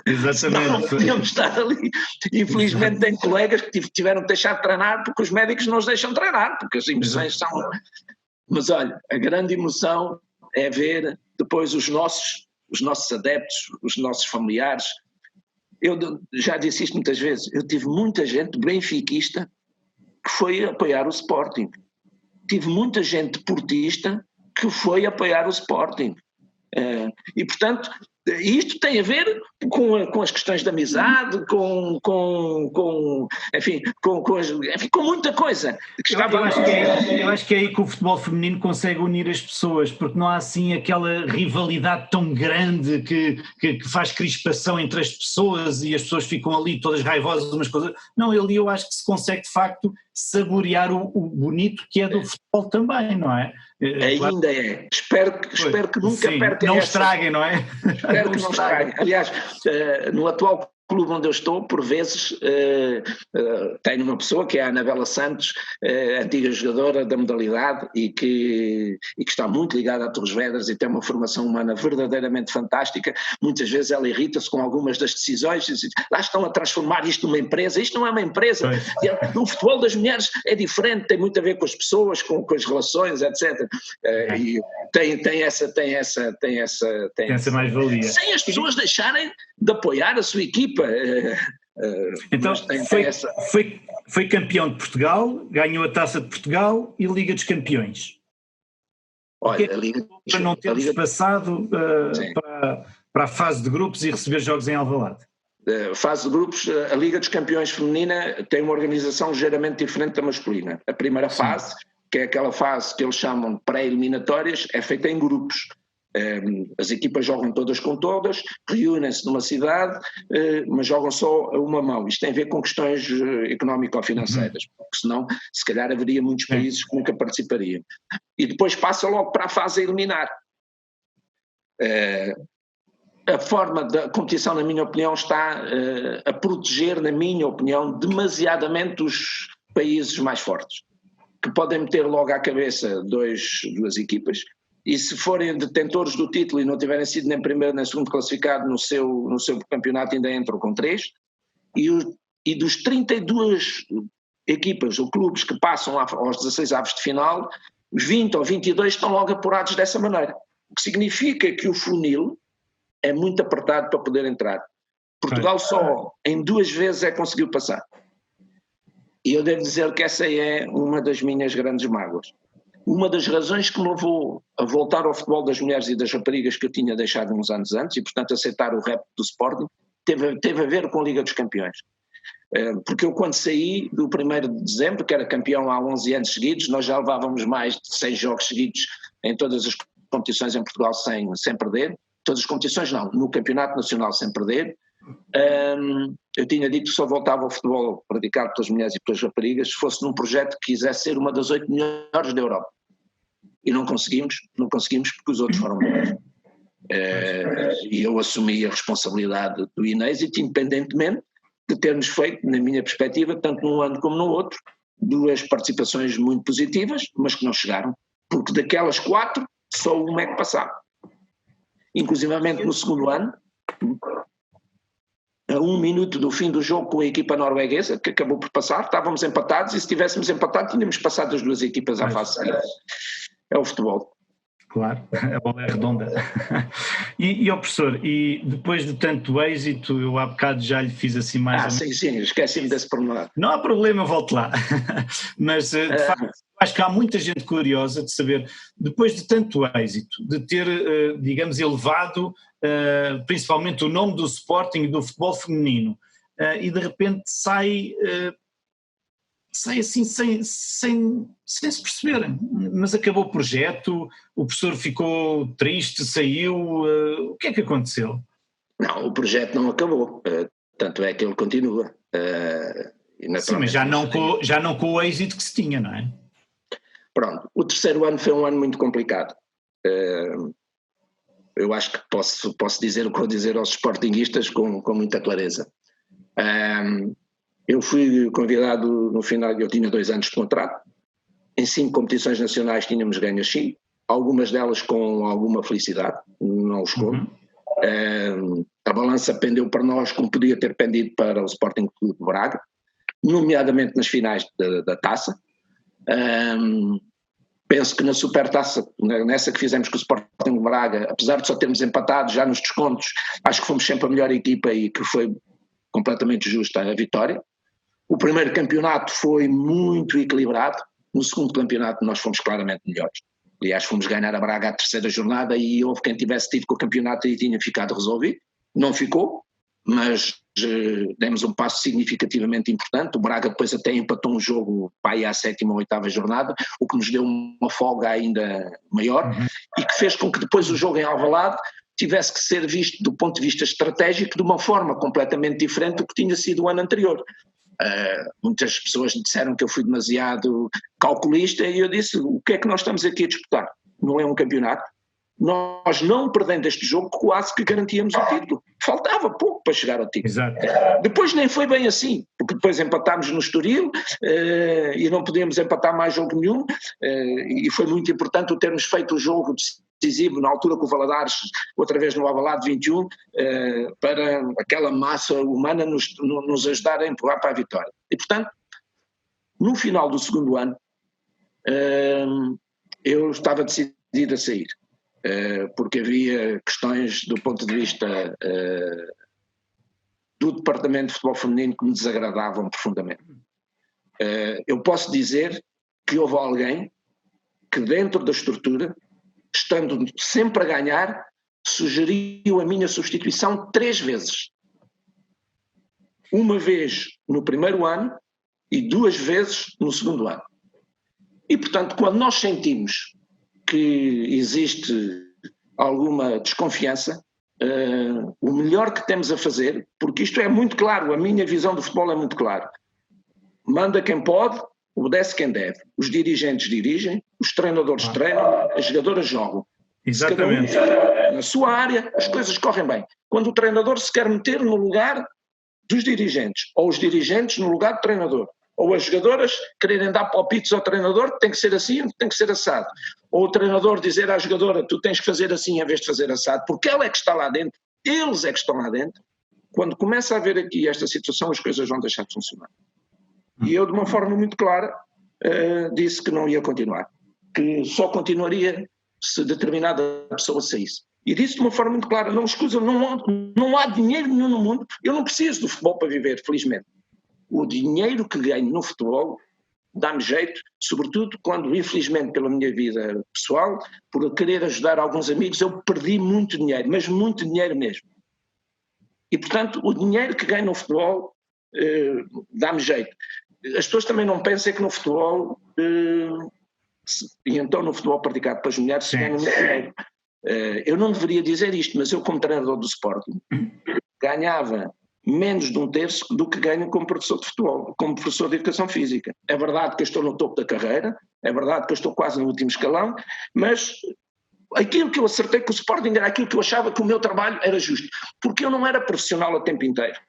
Exatamente. Não podíamos estar ali. Infelizmente tem colegas que tiveram que deixar de treinar porque os médicos não os deixam treinar, porque as emoções são... Mas olha, a grande emoção é ver depois os nossos adeptos, os nossos familiares. Eu já disse isto muitas vezes, eu tive muita gente benfiquista que foi apoiar o Sporting. Tive muita gente portista que foi apoiar o Sporting. E, portanto, isto tem a ver com as questões de amizade, enfim, com muita coisa. Eu acho que é aí que o futebol feminino consegue unir as pessoas, porque não há assim aquela rivalidade tão grande que faz crispação entre as pessoas e as pessoas ficam ali todas raivosas umas coisas. Não, ali eu acho que se consegue de facto saborear o bonito que é do futebol também, não é? Ainda é. Espero que nunca percam. Não estraguem, não é? Espero que não estraguem. Aliás, no atual clube onde eu estou, por vezes, tenho uma pessoa que é a Anabela Santos, antiga jogadora da modalidade e que está muito ligada a Torres Vedras e tem uma formação humana verdadeiramente fantástica. Muitas vezes ela irrita-se com algumas das decisões e diz, lá estão a transformar isto numa empresa. Isto não é uma empresa. O futebol das mulheres é diferente, tem muito a ver com as pessoas, com as relações, etc. E tem essa mais-valia. Sem as pessoas deixarem de apoiar a sua equipa. Então foi campeão de Portugal, ganhou a Taça de Portugal e Liga dos Campeões. Olha, a Liga, para não termos passado para a fase de grupos e receber jogos em Alvalade. Fase de grupos, a Liga dos Campeões feminina tem uma organização ligeiramente diferente da masculina. A primeira fase, que é aquela fase que eles chamam de pré-eliminatórias, é feita em grupos. As equipas jogam todas com todas, reúnem-se numa cidade, mas jogam só a uma mão. Isto tem a ver com questões económico-financeiras, porque senão se calhar haveria muitos países que nunca participariam. E depois passa logo para a fase a eliminar. A forma da competição, na minha opinião, está a proteger, na minha opinião, demasiadamente os países mais fortes, que podem meter logo à cabeça duas equipas. E se forem detentores do título e não tiverem sido nem primeiro nem segundo classificado no seu campeonato, ainda entram com 3, e dos 32 equipas ou clubes que passam aos 16 avos de final, 20 ou 22 estão logo apurados dessa maneira, o que significa que o funil é muito apertado para poder entrar. Portugal só em 2 vezes conseguiu passar, e eu devo dizer que essa é uma das minhas grandes mágoas. Uma das razões que me levou a voltar ao futebol das mulheres e das raparigas que eu tinha deixado uns anos antes e, portanto, aceitar o repto do Sporting, teve a ver com a Liga dos Campeões. Porque eu, quando saí do 1º de dezembro, que era campeão há 11 anos seguidos, nós já levávamos mais de 6 jogos seguidos em todas as competições em Portugal sem perder. Todas as competições não, no Campeonato Nacional sem perder. Eu tinha dito que só voltava ao futebol praticado pelas mulheres e pelas raparigas se fosse num projeto que quisesse ser uma das 8 melhores da Europa. E não conseguimos porque os outros foram melhores. E eu assumi a responsabilidade do inêxito, independentemente de termos feito, na minha perspectiva, tanto num ano como no outro, 2 participações muito positivas, mas que não chegaram, porque daquelas 4, só uma é que passava. Inclusivamente no segundo ano, a 1 minuto do fim do jogo com a equipa norueguesa, que acabou por passar, estávamos empatados, e se tivéssemos empatado tínhamos passado as 2 equipas à fase seguinte. É o futebol. Claro, a bola é redonda. E professor, e depois de tanto êxito, eu há bocado já lhe fiz assim mais... Sim, esqueci-me desse pormenor. Não há problema, eu volto lá. Mas, de facto, acho que há muita gente curiosa de saber, depois de tanto êxito, de ter, digamos, elevado principalmente o nome do Sporting e do futebol feminino, e de repente sai assim sem se perceber, mas acabou o projeto, o professor ficou triste, saiu, o que é que aconteceu? Não, o projeto não acabou, tanto é que ele continua. Sim, mas já não com o êxito que se tinha, não é? Pronto, o 3º ano foi um ano muito complicado. Eu acho que posso dizer o que vou dizer aos sportinguistas com muita clareza. Eu fui convidado no final, eu tinha 2 anos de contrato, em 5 competições nacionais tínhamos ganho as 5, algumas delas com alguma felicidade, não os escondo. A balança pendeu para nós como podia ter pendido para o Sporting Clube de Braga, nomeadamente nas finais da taça. Penso que na Supertaça, nessa que fizemos com o Sporting de Braga, apesar de só termos empatado já nos descontos, acho que fomos sempre a melhor equipa e que foi completamente justa a vitória. O primeiro campeonato foi muito equilibrado, no segundo campeonato nós fomos claramente melhores. Aliás, fomos ganhar a Braga à terceira jornada e houve quem tivesse tido com o campeonato e tinha ficado resolvido. Não ficou, mas demos um passo significativamente importante. O Braga depois até empatou um jogo para ir à sétima ou oitava jornada, o que nos deu uma folga ainda maior e que fez com que depois o jogo em Alvalade tivesse que ser visto do ponto de vista estratégico de uma forma completamente diferente do que tinha sido o ano anterior. Muitas pessoas disseram que eu fui demasiado calculista e eu disse, o que é que nós estamos aqui a disputar? Não é um campeonato. Nós não perdendo este jogo quase que garantíamos o título. Faltava pouco para chegar ao título. Exato. Depois nem foi bem assim, porque depois empatámos no Estoril e não podíamos empatar mais jogo nenhum e foi muito importante o termos feito o jogo decisivo na altura com o Valadares, outra vez no Alvalade 21, para aquela massa humana nos ajudar a empurrar para a vitória. E portanto, no final do segundo ano, eu estava decidido a sair. Porque havia questões do ponto de vista do Departamento de Futebol Feminino que me desagradavam profundamente. Eu posso dizer que houve alguém que dentro da estrutura, estando sempre a ganhar, sugeriu a minha substituição 3 vezes. Uma vez no primeiro ano e 2 vezes no segundo ano. E portanto, quando nós sentimos que existe alguma desconfiança, o melhor que temos a fazer, porque isto é muito claro, a minha visão do futebol é muito clara, manda quem pode, obedece quem deve, os dirigentes dirigem, os treinadores treinam, as jogadoras jogam. Exatamente. Se cada um na sua área, as coisas correm bem. Quando o treinador se quer meter no lugar dos dirigentes, ou os dirigentes no lugar do treinador, ou as jogadoras quererem dar palpites ao treinador, tem que ser assim, tem que ser assado. Ou o treinador dizer à jogadora, tu tens que fazer assim em vez de fazer assado, porque ela é que está lá dentro, eles é que estão lá dentro. Quando começa a haver aqui esta situação, as coisas vão deixar de funcionar. E eu, de uma forma muito clara, disse que não ia continuar, que só continuaria se determinada pessoa saísse. E disse de uma forma muito clara, não escusa, não há dinheiro nenhum no mundo, eu não preciso do futebol para viver, felizmente. O dinheiro que ganho no futebol dá-me jeito, sobretudo quando, infelizmente, pela minha vida pessoal, por querer ajudar alguns amigos, eu perdi muito dinheiro, mas muito dinheiro mesmo. E, portanto, o dinheiro que ganho no futebol dá-me jeito. As pessoas também não pensam que no futebol, e então no futebol praticado pelas mulheres, se ganha muito dinheiro. Eu não deveria dizer isto, mas eu, como treinador do Sporting, ganhava menos de 1/3 do que ganho como professor de futebol, como professor de educação física. É verdade que eu estou no topo da carreira, é verdade que eu estou quase no último escalão, mas aquilo que eu acertei com o Sporting era aquilo que eu achava que o meu trabalho era justo, porque eu não era profissional a tempo inteiro,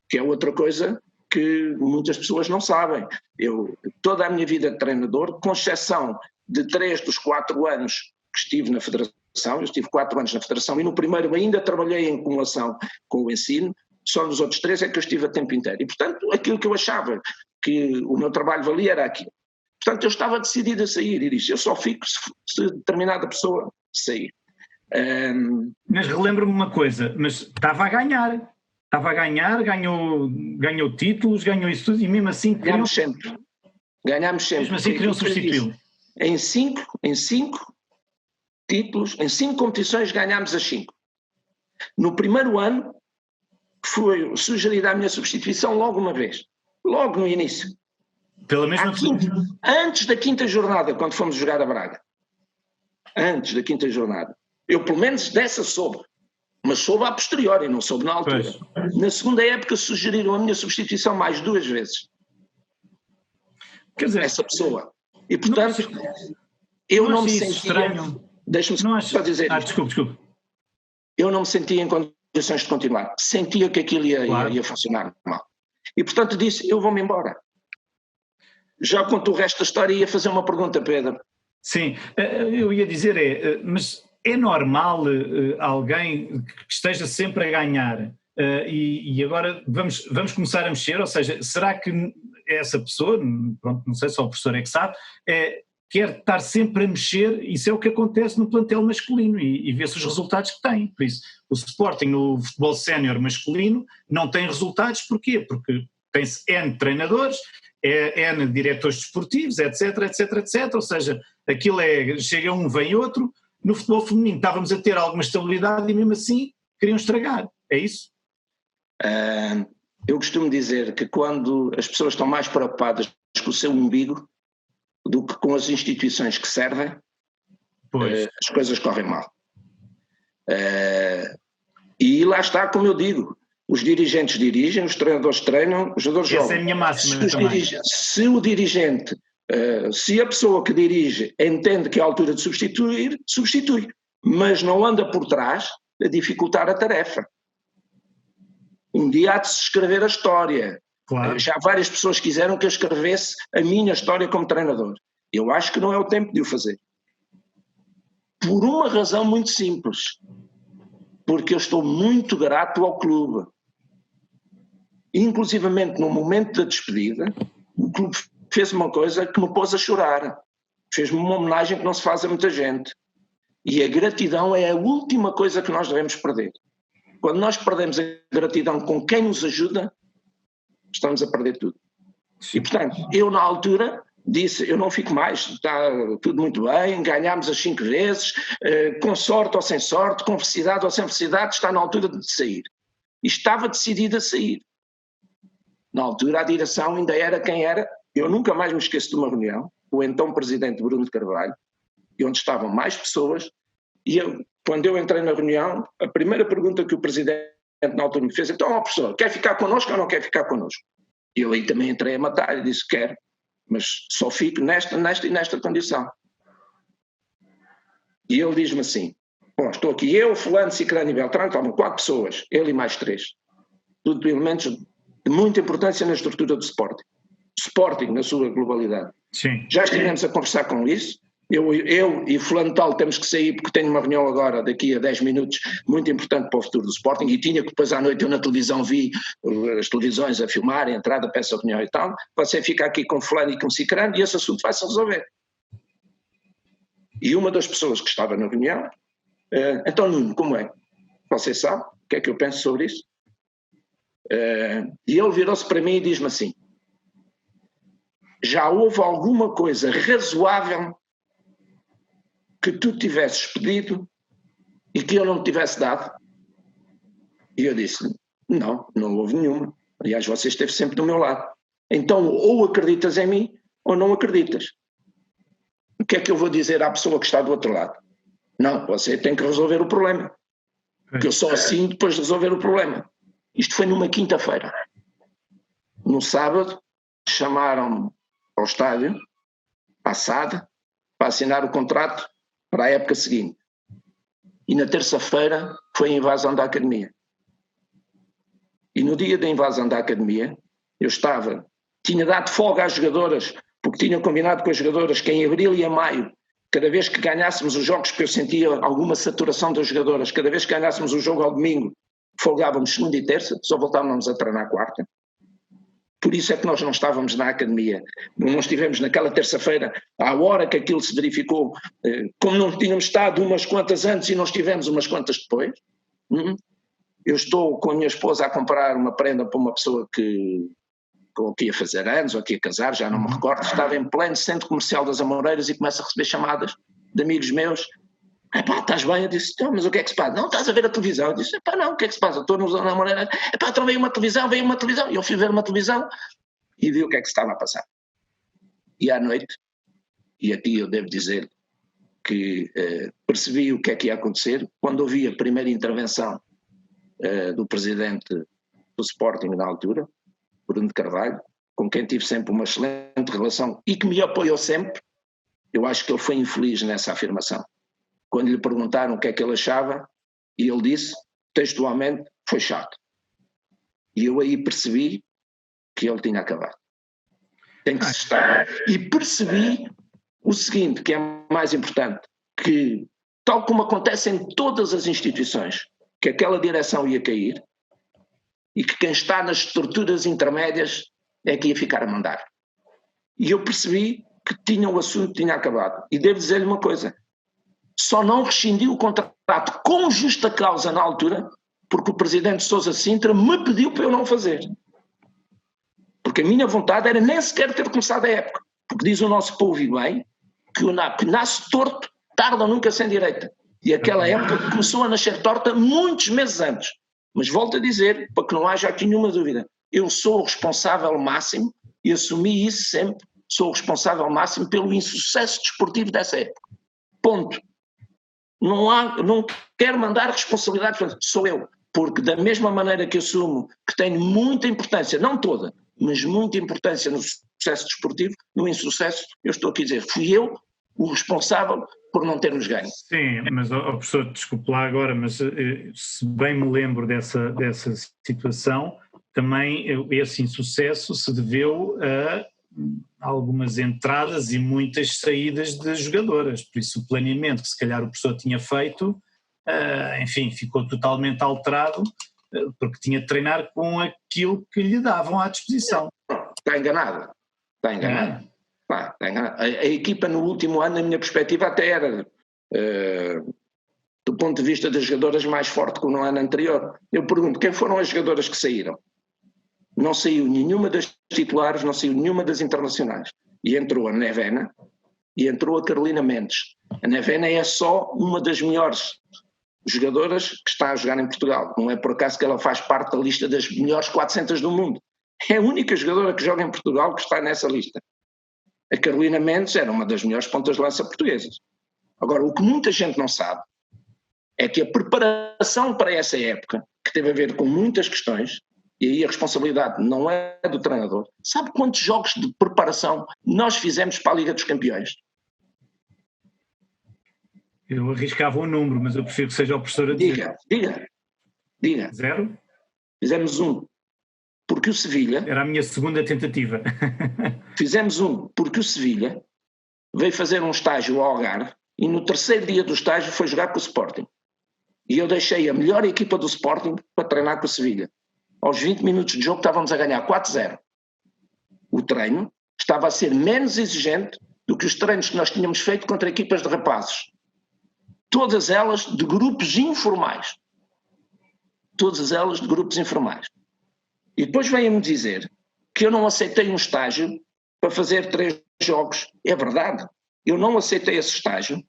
que é outra coisa que muitas pessoas não sabem. Eu, toda a minha vida de treinador, com exceção de 3 dos 4 anos que estive na Federação, eu estive 4 anos na Federação e no primeiro ainda trabalhei em acumulação com o ensino, só nos outros 3 é que eu estive a tempo inteiro. E, portanto, aquilo que eu achava que o meu trabalho valia era aquilo. Portanto, eu estava decidido a sair e disse, eu só fico se determinada pessoa sair. Mas relembro-me uma coisa, mas estava a ganhar, ganhou títulos, ganhou isso tudo e mesmo assim... Ganhámos sempre. Mesmo assim queriam substituí-lo. Em 5 títulos, em 5 competições ganhámos as 5. No primeiro ano, foi sugerida a minha substituição logo uma vez, logo no início. Pela mesma antes da 5ª jornada, quando fomos jogar a Braga. Antes da 5ª jornada. Eu pelo menos dessa soube, mas soube a posteriori, não soube na altura. Pois. Na segunda época sugeriram a minha substituição mais 2 vezes. Quer dizer, essa pessoa. E portanto, eu não me sentia... estranho. Deixa-me só dizer isto. Desculpe. Eu não me sentia em condições de continuar. Sentia que aquilo ia funcionar mal. E portanto disse, eu vou-me embora. Já conto o resto da história e ia fazer uma pergunta, Pedro. Sim, eu ia dizer mas é normal alguém que esteja sempre a ganhar e agora vamos começar a mexer, ou seja, será que essa pessoa, pronto, não sei, só o professor é que sabe, quer estar sempre a mexer? Isso é o que acontece no plantel masculino e vê-se os resultados que tem. Por isso, o Sporting no futebol sénior masculino não tem resultados, porquê? Porque tem-se N treinadores, N diretores desportivos, etc, etc, etc, ou seja, aquilo chega um, vem outro. No futebol feminino estávamos a ter alguma estabilidade e mesmo assim queriam estragar, é isso? Eu costumo dizer que quando as pessoas estão mais preocupadas com o seu umbigo do que com as instituições que servem, as coisas correm mal. E lá está, como eu digo, os dirigentes dirigem, os treinadores treinam, os jogadores jogam. Essa é a minha máxima também. Se a pessoa que dirige entende que é a altura de substituir, substitui, mas não anda por trás a dificultar a tarefa. Um dia há de se escrever a história. Claro. Já várias pessoas quiseram que eu escrevesse a minha história como treinador. Eu acho que não é o tempo de o fazer. Por uma razão muito simples. Porque eu estou muito grato ao clube. Inclusivamente no momento da despedida, o clube fez uma coisa que me pôs a chorar. Fez-me uma homenagem que não se faz a muita gente. E a gratidão é a última coisa que nós devemos perder. Quando nós perdemos a gratidão com quem nos ajuda, estamos a perder tudo. E, portanto, eu na altura disse, eu não fico mais, está tudo muito bem, ganhámos as 5 vezes, com sorte ou sem sorte, com felicidade ou sem felicidade, está na altura de sair. E estava decidido a sair. Na altura a direção ainda era quem era. Eu nunca mais me esqueço de uma reunião, o então presidente Bruno de Carvalho, e onde estavam mais pessoas, e quando eu entrei na reunião, a primeira pergunta que o presidente na altura me fez, então, professor, quer ficar connosco ou não quer ficar connosco? E eu aí também entrei a matar e disse, quero, mas só fico nesta e nesta condição. E ele diz-me assim, bom, estou aqui eu, fulano, ciclano e beltrano, estavam 4 pessoas, ele e mais 3. Tudo elementos de muita importância na estrutura do Sporting. Sporting na sua globalidade. Sim. Já estivemos a conversar com isso. Eu e fulano tal temos que sair porque tenho uma reunião agora daqui a 10 minutos muito importante para o futuro do Sporting e tinha que depois à noite eu na televisão vi as televisões a filmar, a entrada para essa reunião e tal, você fica aqui com fulano e com ciclano e esse assunto vai-se resolver. E uma das pessoas que estava na reunião, então Nuno, como é? Você sabe o que é que eu penso sobre isso? E ele virou-se para mim e diz-me assim, já houve alguma coisa razoável que tu tivesses pedido e que eu não te tivesse dado? E eu disse, não houve nenhuma. Aliás, você esteve sempre do meu lado. Então, ou acreditas em mim, ou não acreditas. O que é que eu vou dizer à pessoa que está do outro lado? Não, você tem que resolver o problema. Porque eu só assim depois de resolver o problema. Isto foi numa quinta-feira. No sábado, chamaram-me ao estádio, à SAD, para assinar o contrato para a época seguinte. E na terça-feira foi a invasão da academia. E no dia da invasão da academia, eu tinha dado folga às jogadoras, porque tinha combinado com as jogadoras que em abril e em maio, cada vez que ganhássemos os jogos, porque eu sentia alguma saturação das jogadoras, cada vez que ganhássemos o jogo ao domingo, folgávamos segunda e terça, só voltávamos a treinar quarta. Por isso é que nós não estávamos na academia, não estivemos naquela terça-feira, à hora que aquilo se verificou, como não tínhamos estado umas quantas antes e não estivemos umas quantas depois. Eu estou com a minha esposa a comprar uma prenda para uma pessoa que ia fazer anos ou que ia casar, já não me recordo, estava em pleno centro comercial das Amoreiras e começo a receber chamadas de amigos meus. Epá, estás bem? Eu disse, então, mas o que é que se passa? Não, estás a ver a televisão? Eu disse, epá, não, o que é que se passa? Estou na Amoreira. Epá, então veio uma televisão. E eu fui ver uma televisão e vi o que é que se estava a passar. E à noite, e aqui eu devo dizer que percebi o que é que ia acontecer, quando ouvi a primeira intervenção do presidente do Sporting na altura, Bruno de Carvalho, com quem tive sempre uma excelente relação e que me apoiou sempre. Eu acho que ele foi infeliz nessa afirmação. Quando lhe perguntaram o que é que ele achava, e ele disse, textualmente, foi chato. E eu aí percebi que ele tinha acabado. Tem que se estar. E percebi o seguinte, que é mais importante, que tal como acontece em todas as instituições, que aquela direção ia cair e que quem está nas estruturas intermédias é que ia ficar a mandar. E eu percebi que tinha o assunto, tinha acabado. E devo dizer-lhe uma coisa, só não rescindi o contrato com justa causa na altura, porque o presidente Sousa Sintra me pediu para eu não fazer. Porque a minha vontade era nem sequer ter começado a época. Porque diz o nosso povo e bem, que nasce torto, tarda ou nunca sem direita. E aquela época começou a nascer torta muitos meses antes. Mas volto a dizer, para que não haja aqui nenhuma dúvida, eu sou o responsável máximo, e assumi isso sempre, sou o responsável máximo pelo insucesso desportivo dessa época. Ponto. Não quero mandar responsabilidades, sou eu. Porque da mesma maneira que assumo que tenho muita importância, não toda, mas muita importância no sucesso desportivo, no insucesso, eu estou aqui a dizer, fui eu o responsável por não termos ganho. Sim, mas professor, desculpe lá agora, mas se bem me lembro dessa situação, também esse insucesso se deveu a algumas entradas e muitas saídas de jogadoras, por isso o planeamento que se calhar o professor tinha feito, enfim, ficou totalmente alterado, porque tinha de treinar com aquilo que lhe davam à disposição. Está enganado. A equipa no último ano, na minha perspectiva, até era, do ponto de vista das jogadoras, mais forte que no ano anterior. Eu pergunto, quem foram as jogadoras que saíram? Não saiu nenhuma das titulares, não saiu nenhuma das internacionais. E entrou a Nevena e entrou a Carolina Mendes. A Nevena é só uma das melhores jogadoras que está a jogar em Portugal. Não é por acaso que ela faz parte da lista das melhores 400 do mundo. É a única jogadora que joga em Portugal que está nessa lista. A Carolina Mendes era uma das melhores pontas de lança portuguesas. Agora, o que muita gente não sabe é que a preparação para essa época, que teve a ver com muitas questões, e aí a responsabilidade não é do treinador, sabe quantos jogos de preparação nós fizemos para a Liga dos Campeões? Eu arriscava um número, mas eu prefiro que seja o professor a dizer. Diga. 0? Fizemos 1. Porque o Sevilha... Era a minha segunda tentativa. Fizemos 1, porque o Sevilha veio fazer um estágio ao Algarve e no terceiro dia do estágio foi jogar com o Sporting. E eu deixei a melhor equipa do Sporting para treinar com o Sevilha. Aos 20 minutos de jogo estávamos a ganhar 4-0. O treino estava a ser menos exigente do que os treinos que nós tínhamos feito contra equipas de rapazes. Todas elas de grupos informais. E depois vêm-me dizer que eu não aceitei um estágio para fazer 3 jogos. É verdade. Eu não aceitei esse estágio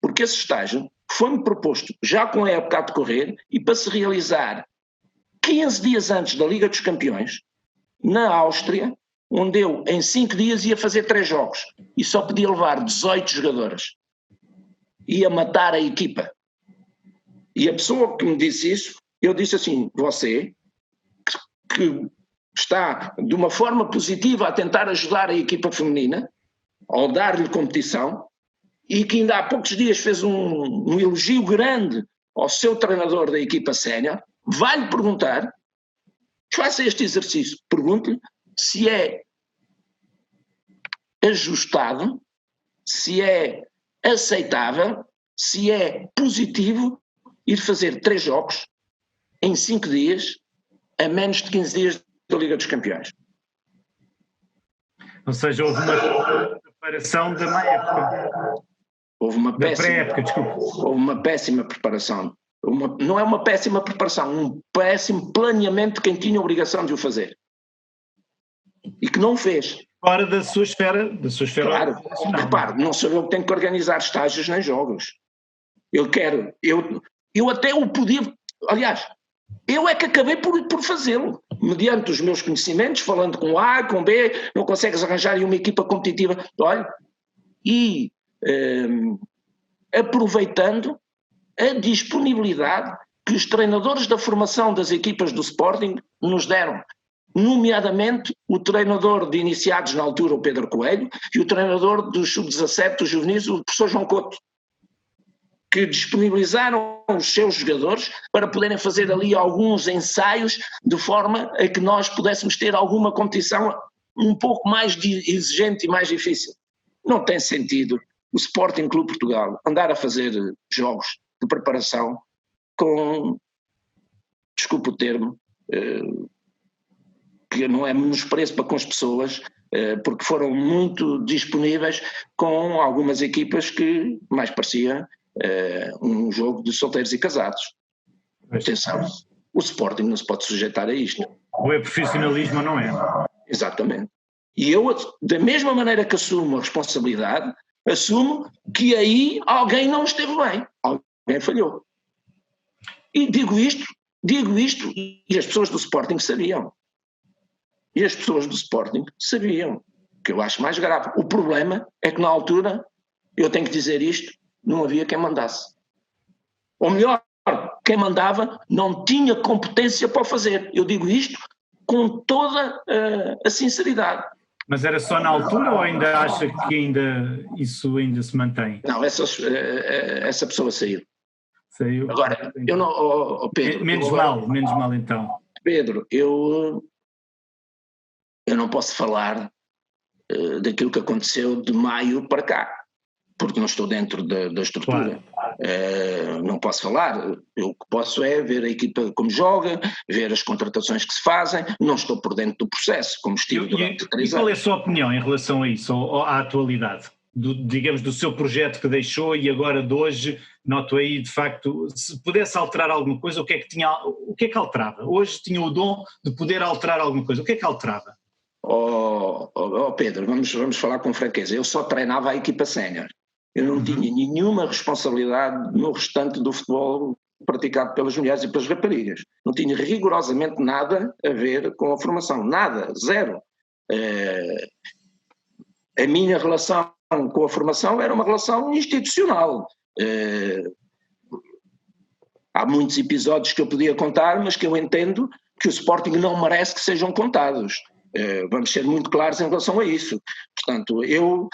porque esse estágio foi-me proposto já com a época a decorrer e para se realizar 15 dias antes da Liga dos Campeões, na Áustria, onde eu em 5 dias ia fazer 3 jogos e só podia levar 18 jogadoras. Ia matar a equipa. E a pessoa que me disse isso, eu disse assim, você que está de uma forma positiva a tentar ajudar a equipa feminina, ao dar-lhe competição, e que ainda há poucos dias fez um elogio grande ao seu treinador da equipa sénior, vai-lhe perguntar, faça este exercício, pergunte-lhe se é ajustado, se é aceitável, se é positivo ir fazer 3 jogos em 5 dias a menos de 15 dias da Liga dos Campeões. Ou seja, houve uma preparação da má época. Houve uma péssima preparação. Não é uma péssima preparação, um péssimo planeamento de quem tinha a obrigação de o fazer. E que não fez. Fora da sua esfera. Claro, repare, não sou eu que tenho que organizar estágios nem jogos. Eu até o podia, aliás, eu é que acabei por fazê-lo, mediante os meus conhecimentos, falando com A, com B, não consegues arranjar uma equipa competitiva, olha, e aproveitando a disponibilidade que os treinadores da formação das equipas do Sporting nos deram, nomeadamente o treinador de iniciados na altura, o Pedro Coelho, e o treinador dos sub-17, dos juvenis, o professor João Couto, que disponibilizaram os seus jogadores para poderem fazer ali alguns ensaios de forma a que nós pudéssemos ter alguma competição um pouco mais exigente e mais difícil. Não tem sentido o Sporting Clube Portugal andar a fazer jogos de preparação com, desculpa o termo, que não é menosprezo para com as pessoas, porque foram muito disponíveis com algumas equipas que mais parecia um jogo de solteiros e casados. Atenção, o Sporting não se pode sujeitar a isto. Ou é profissionalismo ou não é? Exatamente. E eu, da mesma maneira que assumo a responsabilidade, assumo que aí alguém não esteve bem, alguém falhou. E digo isto e as pessoas do Sporting sabiam. E as pessoas do Sporting sabiam, que eu acho mais grave. O problema é que na altura, eu tenho que dizer isto, não havia quem mandasse. Ou melhor, quem mandava não tinha competência para o fazer. Eu digo isto com toda a sinceridade. Mas era só na altura ou ainda acha que isso ainda se mantém? Não, essa pessoa saiu. Saiu. Agora, eu não... Pedro, menos mal então. Pedro, eu não posso falar daquilo que aconteceu de maio para cá, porque não estou dentro da estrutura. Claro. Não posso falar. Eu, o que posso é ver a equipa como joga, ver as contratações que se fazem, não estou por dentro do processo, como estive durante 3 anos. E qual é a sua opinião em relação a isso, ou à atualidade? Digamos, do seu projeto que deixou e agora de hoje, noto aí, de facto, se pudesse alterar alguma coisa, o que é que alterava? Hoje tinha o dom de poder alterar alguma coisa, o que é que alterava? Pedro, vamos falar com franqueza. Eu só treinava a equipa sénior. Eu não tinha nenhuma responsabilidade no restante do futebol praticado pelas mulheres e pelas raparigas. Não tinha rigorosamente nada a ver com a formação. Nada, zero. A minha relação com a formação era uma relação institucional. Há muitos episódios que eu podia contar, mas que eu entendo que o Sporting não merece que sejam contados. Vamos ser muito claros em relação a isso. Portanto, eu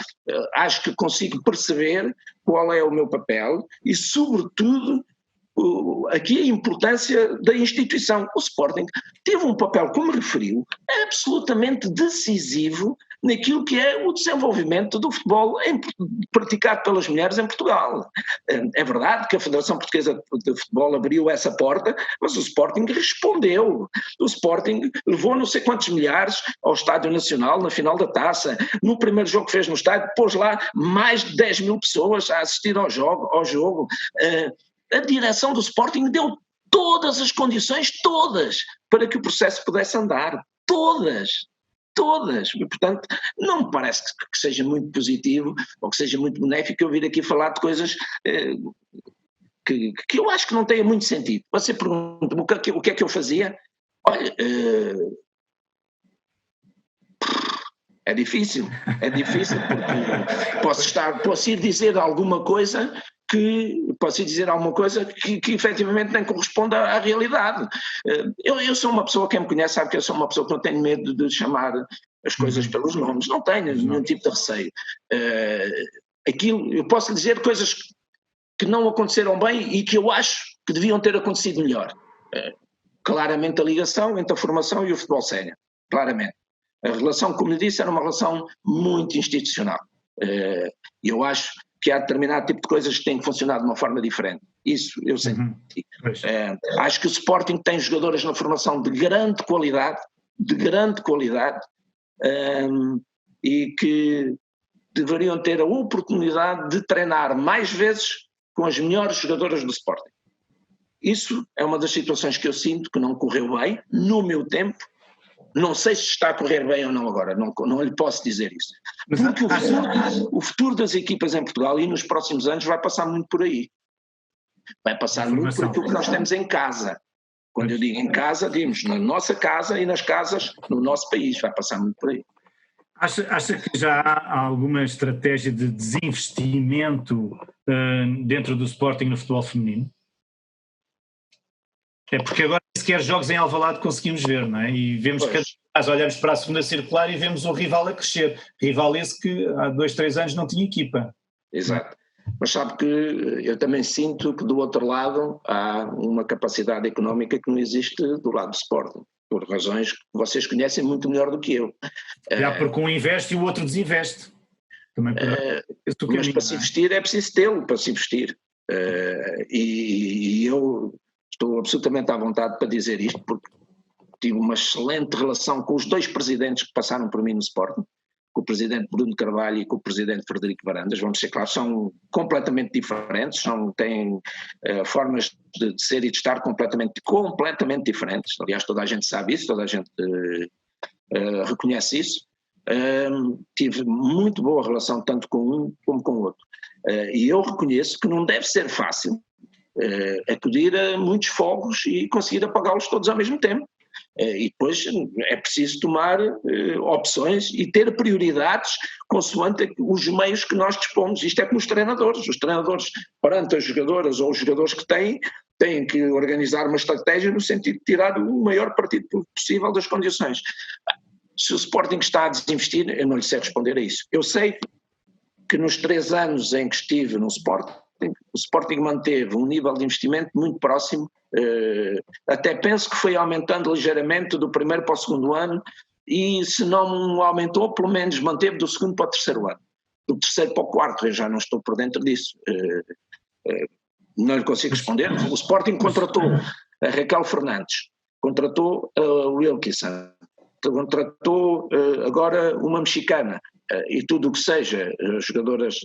acho que consigo perceber qual é o meu papel e, sobretudo, aqui a importância da instituição. O Sporting teve um papel, como referiu, absolutamente decisivo naquilo que é o desenvolvimento do futebol praticado pelas mulheres em Portugal. É verdade que a Federação Portuguesa de Futebol abriu essa porta, mas o Sporting respondeu. O Sporting levou não sei quantos milhares ao Estádio Nacional na final da Taça. No primeiro jogo que fez no estádio, pôs lá mais de 10 mil pessoas a assistir ao jogo. A direção do Sporting deu todas as condições, todas, para que o processo pudesse andar. Todas. E, portanto, não me parece que seja muito positivo ou que seja muito benéfico eu vir aqui falar de coisas que eu acho que não têm muito sentido. Você pergunta-me o que é que eu fazia? Olha, é difícil porque posso ir dizer alguma coisa que efetivamente nem corresponde à realidade. Eu sou uma pessoa, quem me conhece sabe que eu sou uma pessoa que não tenho medo de chamar as coisas pelos nomes, não tenho nenhum tipo de receio. Eu posso dizer coisas que não aconteceram bem e que eu acho que deviam ter acontecido melhor. Claramente a ligação entre a formação e o futebol sénior, claramente. A relação, como lhe disse, era uma relação muito institucional. Eu acho que há determinado tipo de coisas que têm que funcionar de uma forma diferente. Isso eu senti. Acho que o Sporting tem jogadoras na formação de grande qualidade, e que deveriam ter a oportunidade de treinar mais vezes com as melhores jogadoras do Sporting. Isso é uma das situações que eu sinto que não correu bem no meu tempo. Não sei se está a correr bem ou não agora, não lhe posso dizer isso. Porque o futuro das equipas em Portugal e nos próximos anos vai passar muito por aí. Vai passar muito por aquilo que nós temos em casa. Quando eu digo em casa, digamos na nossa casa e nas casas no nosso país. Vai passar muito por aí. Acha que já há alguma estratégia de desinvestimento dentro do Sporting no futebol feminino? É porque agora sequer jogos em Alvalade conseguimos ver, não é? E vemos cada vez, olhamos para a segunda circular e vemos o rival a crescer. Rival esse que há 2, 3 anos não tinha equipa. Exato. Mas sabe que eu também sinto que do outro lado há uma capacidade económica que não existe do lado do Sporting, por razões que vocês conhecem muito melhor do que eu. Porque um investe e o outro desinveste. Também mas para se investir é preciso tê-lo para se investir. E eu estou absolutamente à vontade para dizer isto, porque tive uma excelente relação com os 2 presidentes que passaram por mim no Sporting, com o presidente Bruno Carvalho e com o presidente Frederico Varandas. Vamos ser claros, são completamente diferentes, têm formas de ser e de estar completamente diferentes. Aliás, toda a gente sabe isso, toda a gente reconhece isso. Tive muito boa relação tanto com um como com o outro. E eu reconheço que não deve ser fácil acudir a muitos fogos e conseguir apagá-los todos ao mesmo tempo. E depois é preciso tomar opções e ter prioridades consoante os meios que nós dispomos. Isto é como os treinadores, perante as jogadoras ou os jogadores que têm que organizar uma estratégia no sentido de tirar o maior partido possível das condições. Se o Sporting está a desinvestir, eu não lhe sei responder a isso. Eu sei que nos 3 anos em que estive no Sporting, o Sporting manteve um nível de investimento muito próximo, até penso que foi aumentando ligeiramente do primeiro para o segundo ano, e se não aumentou, pelo menos manteve do segundo para o terceiro ano. Do terceiro para o quarto, eu já não estou por dentro disso. Não lhe consigo responder. O Sporting contratou a Raquel Fernandes, contratou a Wilkinson, contratou agora uma mexicana, e tudo o que seja jogadoras,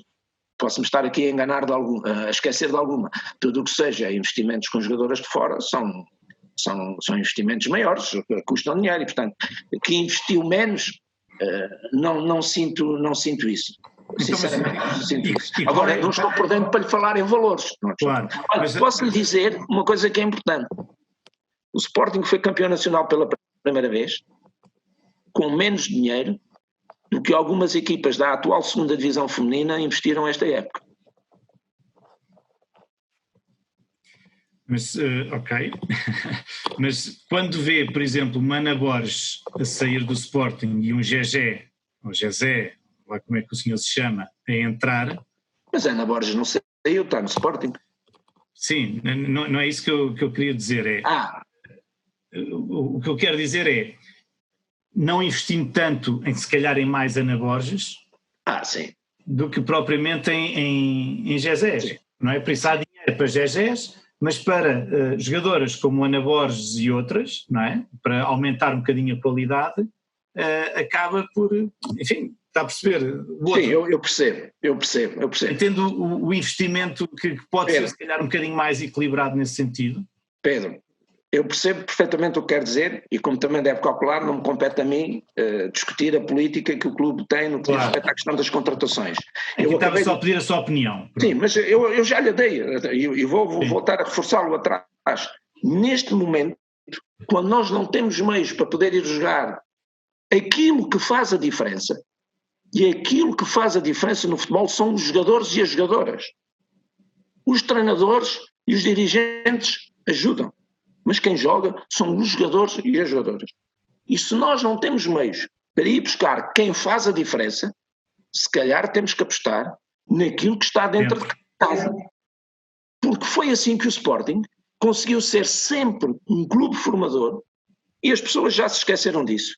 posso-me estar aqui a enganar a esquecer de alguma, tudo o que seja investimentos com jogadoras de fora são investimentos maiores, que custam dinheiro, e portanto, que investiu menos, não sinto isso. Sinceramente, não sinto isso. Agora, não estou por dentro para lhe falar em valores. Claro. Mas posso lhe dizer uma coisa que é importante. O Sporting foi campeão nacional pela primeira vez, com menos dinheiro do que algumas equipas da atual segunda divisão feminina investiram esta época. Mas, ok. Mas quando vê, por exemplo, uma Ana Borges a sair do Sporting e um Gegé, ou Gezé, lá como é que o senhor se chama, a entrar... Mas a Ana Borges não saiu, está no Sporting. Sim, não é isso que eu queria dizer. O que eu quero dizer é, não investindo tanto em, se calhar, em mais Ana Borges, sim, do que propriamente em Gezés, não é? Por isso há dinheiro para Gezés, mas para jogadoras como Ana Borges e outras, não é? Para aumentar um bocadinho a qualidade, acaba por, enfim, está a perceber? Sim, eu percebo. Entendo o investimento que pode ser, se calhar, um bocadinho mais equilibrado nesse sentido. Pedro, eu percebo perfeitamente o que quer dizer, e como também deve calcular, não me compete a mim discutir a política que o clube tem no que diz respeito à questão das contratações. Eu estava só a pedir a sua opinião. Sim, mas eu já lhe dei, e vou voltar a reforçá-lo atrás. Neste momento, quando nós não temos meios para poder ir jogar aquilo que faz a diferença, e aquilo que faz a diferença no futebol são os jogadores e as jogadoras. Os treinadores e os dirigentes ajudam, mas quem joga são os jogadores e as jogadoras. E se nós não temos meios para ir buscar quem faz a diferença, se calhar temos que apostar naquilo que está dentro de casa. Porque foi assim que o Sporting conseguiu ser sempre um clube formador, e as pessoas já se esqueceram disso.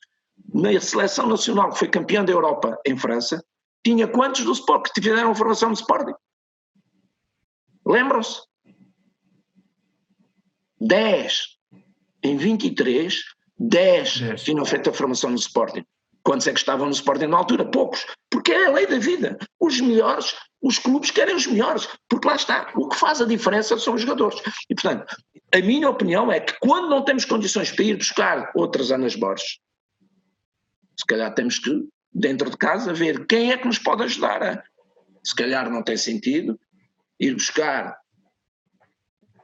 Na seleção nacional que foi campeã da Europa em França, tinha quantos do Sporting que tiveram formação no Sporting? Lembram-se? 10. Em 23, 10 tinham feito a formação no Sporting. Quantos é que estavam no Sporting na altura? Poucos. Porque é a lei da vida. Os melhores, os clubes querem os melhores. Porque lá está. O que faz a diferença são os jogadores. E, portanto, a minha opinião é que quando não temos condições para ir buscar outras Anas Borges, se calhar temos que, dentro de casa, ver quem é que nos pode ajudar. Se calhar não tem sentido ir buscar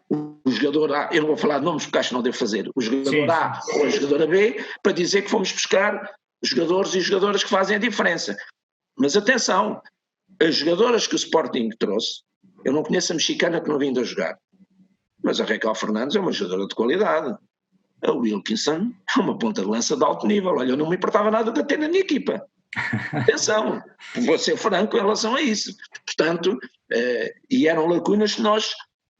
o jogador A, eu não vou falar de nomes porque acho que não devo fazer, o jogador A ou a jogadora B, para dizer que fomos buscar jogadores e jogadoras que fazem a diferença. Mas atenção, as jogadoras que o Sporting trouxe, eu não conheço a mexicana que não vindo a jogar, mas a Raquel Fernandes é uma jogadora de qualidade. A Wilkinson é uma ponta de lança de alto nível. Olha, eu não me importava nada de ter na minha equipa. Atenção, vou ser franco em relação a isso. Portanto, e eram lacunas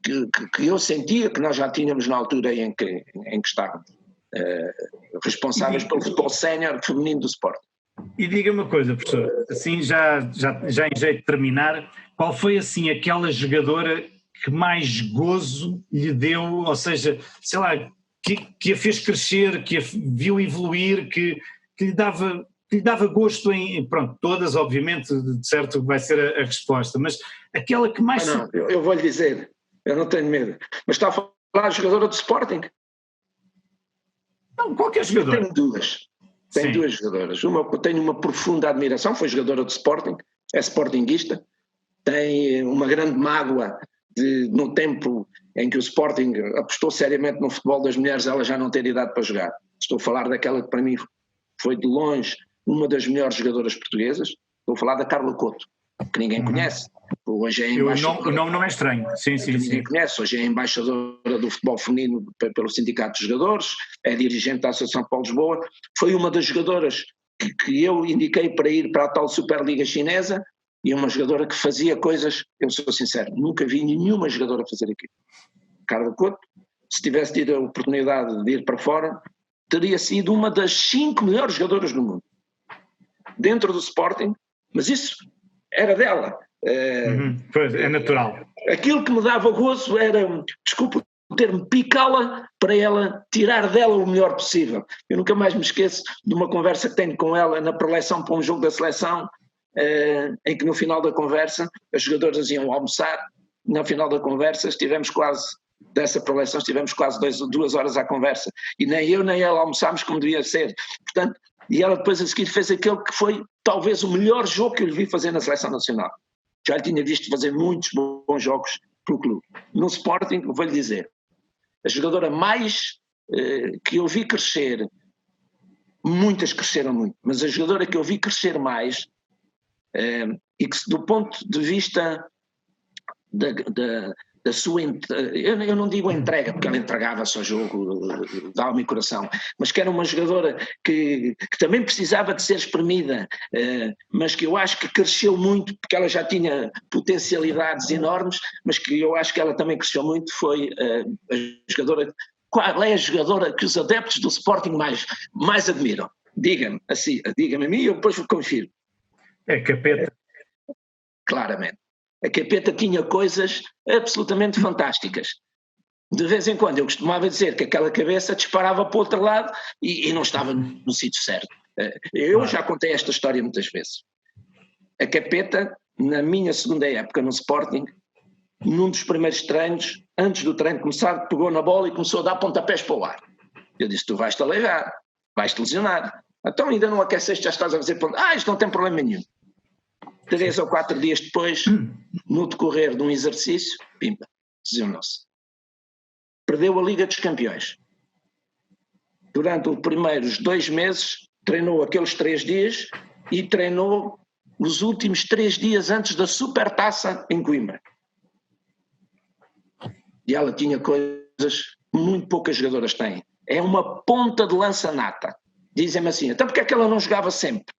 que eu sentia que nós já tínhamos na altura em que, estávamos responsáveis pelo futebol sénior feminino do Sporting. E diga-me uma coisa, professor, assim já em jeito de terminar, qual foi assim aquela jogadora que mais gozo lhe deu, ou seja, sei lá, que a fez crescer, que a viu evoluir, que lhe dava gosto em, pronto, todas obviamente, de certo vai ser a resposta, mas aquela que mais... Não, eu vou lhe dizer, eu não tenho medo, mas está a falar de jogadora do Sporting? Não, qualquer jogador. Tenho duas jogadoras, uma tenho uma profunda admiração, foi jogadora do Sporting, é sportinguista, tem uma grande mágoa no tempo em que o Sporting apostou seriamente no futebol das mulheres, ela já não ter idade para jogar. Estou a falar daquela que para mim foi de longe uma das melhores jogadoras portuguesas, estou a falar da Carla Couto, que ninguém conhece. Hoje é o nome não é estranho, sim. Ninguém conhece, hoje é embaixadora do futebol feminino pelo Sindicato de Jogadores, é dirigente da Associação Paulo Lisboa, foi uma das jogadoras que eu indiquei para ir para a tal Superliga chinesa, e uma jogadora que fazia coisas, eu sou sincero, nunca vi nenhuma jogadora fazer aquilo. Carla Couto, se tivesse tido a oportunidade de ir para fora, teria sido uma das 5 melhores jogadoras do mundo. Dentro do Sporting, mas isso era dela. Pois, é natural. Aquilo que me dava gozo era, desculpa o termo, picá-la para ela tirar dela o melhor possível. Eu nunca mais me esqueço de uma conversa que tenho com ela na preleção para um jogo da seleção, em que no final da conversa as jogadoras iam almoçar, no final da conversa dessa preleção estivemos quase 2 horas à conversa, e nem eu nem ela almoçámos como devia ser, portanto, e ela depois a seguir fez aquele que foi talvez o melhor jogo que eu lhe vi fazer na seleção nacional. Já lhe tinha visto fazer muitos bons jogos pelo clube. No Sporting, vou-lhe dizer, a jogadora mais que eu vi crescer, muitas cresceram muito, mas a jogadora que eu vi crescer mais, e que do ponto de vista da sua, eu não digo entrega, porque ela entregava-se ao jogo de alma e coração, mas que era uma jogadora que também precisava de ser espremida, mas que eu acho que cresceu muito, porque ela já tinha potencialidades enormes, mas que eu acho que ela também cresceu muito, foi a jogadora. Qual é a jogadora que os adeptos do Sporting mais admiram? Diga-me a mim e eu depois confiro. É Capeta. Claramente. A Capeta tinha coisas absolutamente fantásticas. De vez em quando eu costumava dizer que aquela cabeça disparava para o outro lado e não estava no sítio certo. Eu já contei esta história muitas vezes. A Capeta, na minha segunda época no Sporting, num dos primeiros treinos, antes do treino começar, pegou na bola e começou a dar pontapés para o ar. Eu disse, tu vais-te aleijar, vais-te lesionar. Então ainda não aqueceste, já estás a fazer pontapés. Isto não tem problema nenhum. 3 ou 4 dias depois, no decorrer de um exercício, pimba, lesionou-se. Perdeu a Liga dos Campeões. Durante os primeiros 2 meses, treinou aqueles 3 dias e treinou os últimos 3 dias antes da Supertaça em Coimbra. E ela tinha coisas que muito poucas jogadoras têm. É uma ponta de lança nata. Dizem-me assim, até porque é que ela não jogava sempre?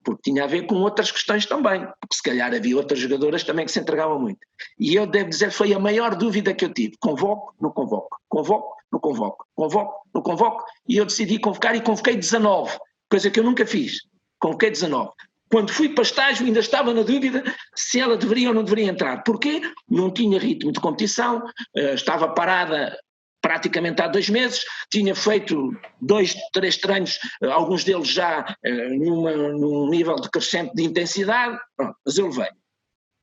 Porque tinha a ver com outras questões também, porque se calhar havia outras jogadoras também que se entregavam muito. E eu devo dizer, foi a maior dúvida que eu tive, convoco, não convoco, convoco, não convoco, convoco, não convoco, e eu decidi convocar e convoquei 19, coisa que eu nunca fiz, convoquei 19. Quando fui para estágio ainda estava na dúvida se ela deveria ou não deveria entrar. Porquê? Não tinha ritmo de competição, estava parada praticamente há 2 meses, tinha feito 2, 3 treinos, alguns deles já num nível de crescente de intensidade, pronto, mas eu levei.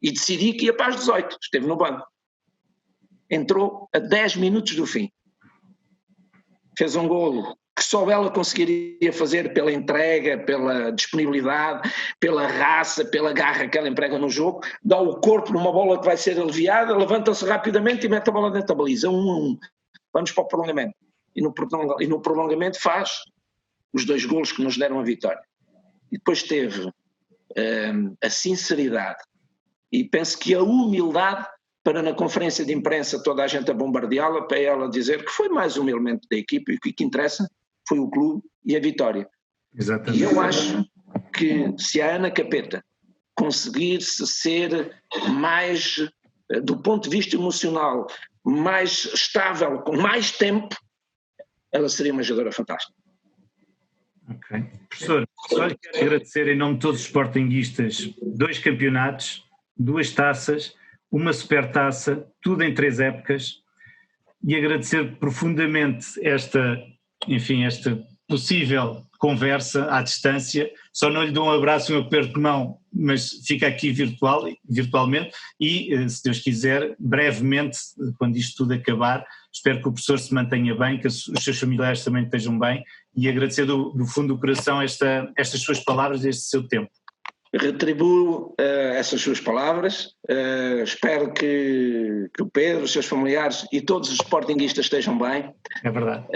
E decidi que ia para as 18, esteve no banco. Entrou a 10 minutos do fim. Fez um golo que só ela conseguiria fazer pela entrega, pela disponibilidade, pela raça, pela garra que ela emprega no jogo, dá o corpo numa bola que vai ser aliviada, levanta-se rapidamente e mete a bola dentro da baliza, 1-1. Vamos para o prolongamento. E no prolongamento faz os 2 golos que nos deram a vitória. E depois teve a sinceridade e penso que a humildade para na conferência de imprensa toda a gente a bombardeá-la, para ela dizer que foi mais um elemento da equipe e o que interessa foi o clube e a vitória. Exatamente. E eu acho que se a Ana Capeta conseguir-se ser mais, do ponto de vista emocional, mais estável, com mais tempo, ela seria uma jogadora fantástica. Ok. Professor, só lhe quero agradecer em nome de todos os sportinguistas 2 campeonatos, 2 taças, uma supertaça, tudo em 3 épocas, e agradecer profundamente esta possível conversa à distância. Só não lhe dou um abraço e um aperto de mão, mas fica aqui virtualmente e, se Deus quiser, brevemente, quando isto tudo acabar, espero que o professor se mantenha bem, que os seus familiares também estejam bem, e agradecer do fundo do coração estas suas palavras e este seu tempo. Retribuo essas suas palavras, espero que o Pedro, os seus familiares e todos os sportinguistas estejam bem. É verdade.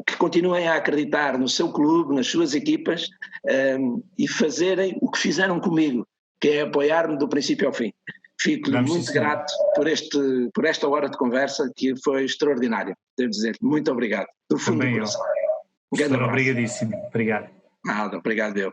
Que continuem a acreditar no seu clube, nas suas equipas e fazerem o que fizeram comigo, que é apoiar-me do princípio ao fim. Fico-lhe muito grato por esta hora de conversa, que foi extraordinária, devo dizer. Muito obrigado, do fundo do coração. Obrigadíssimo. Obrigado. Nada, obrigado eu.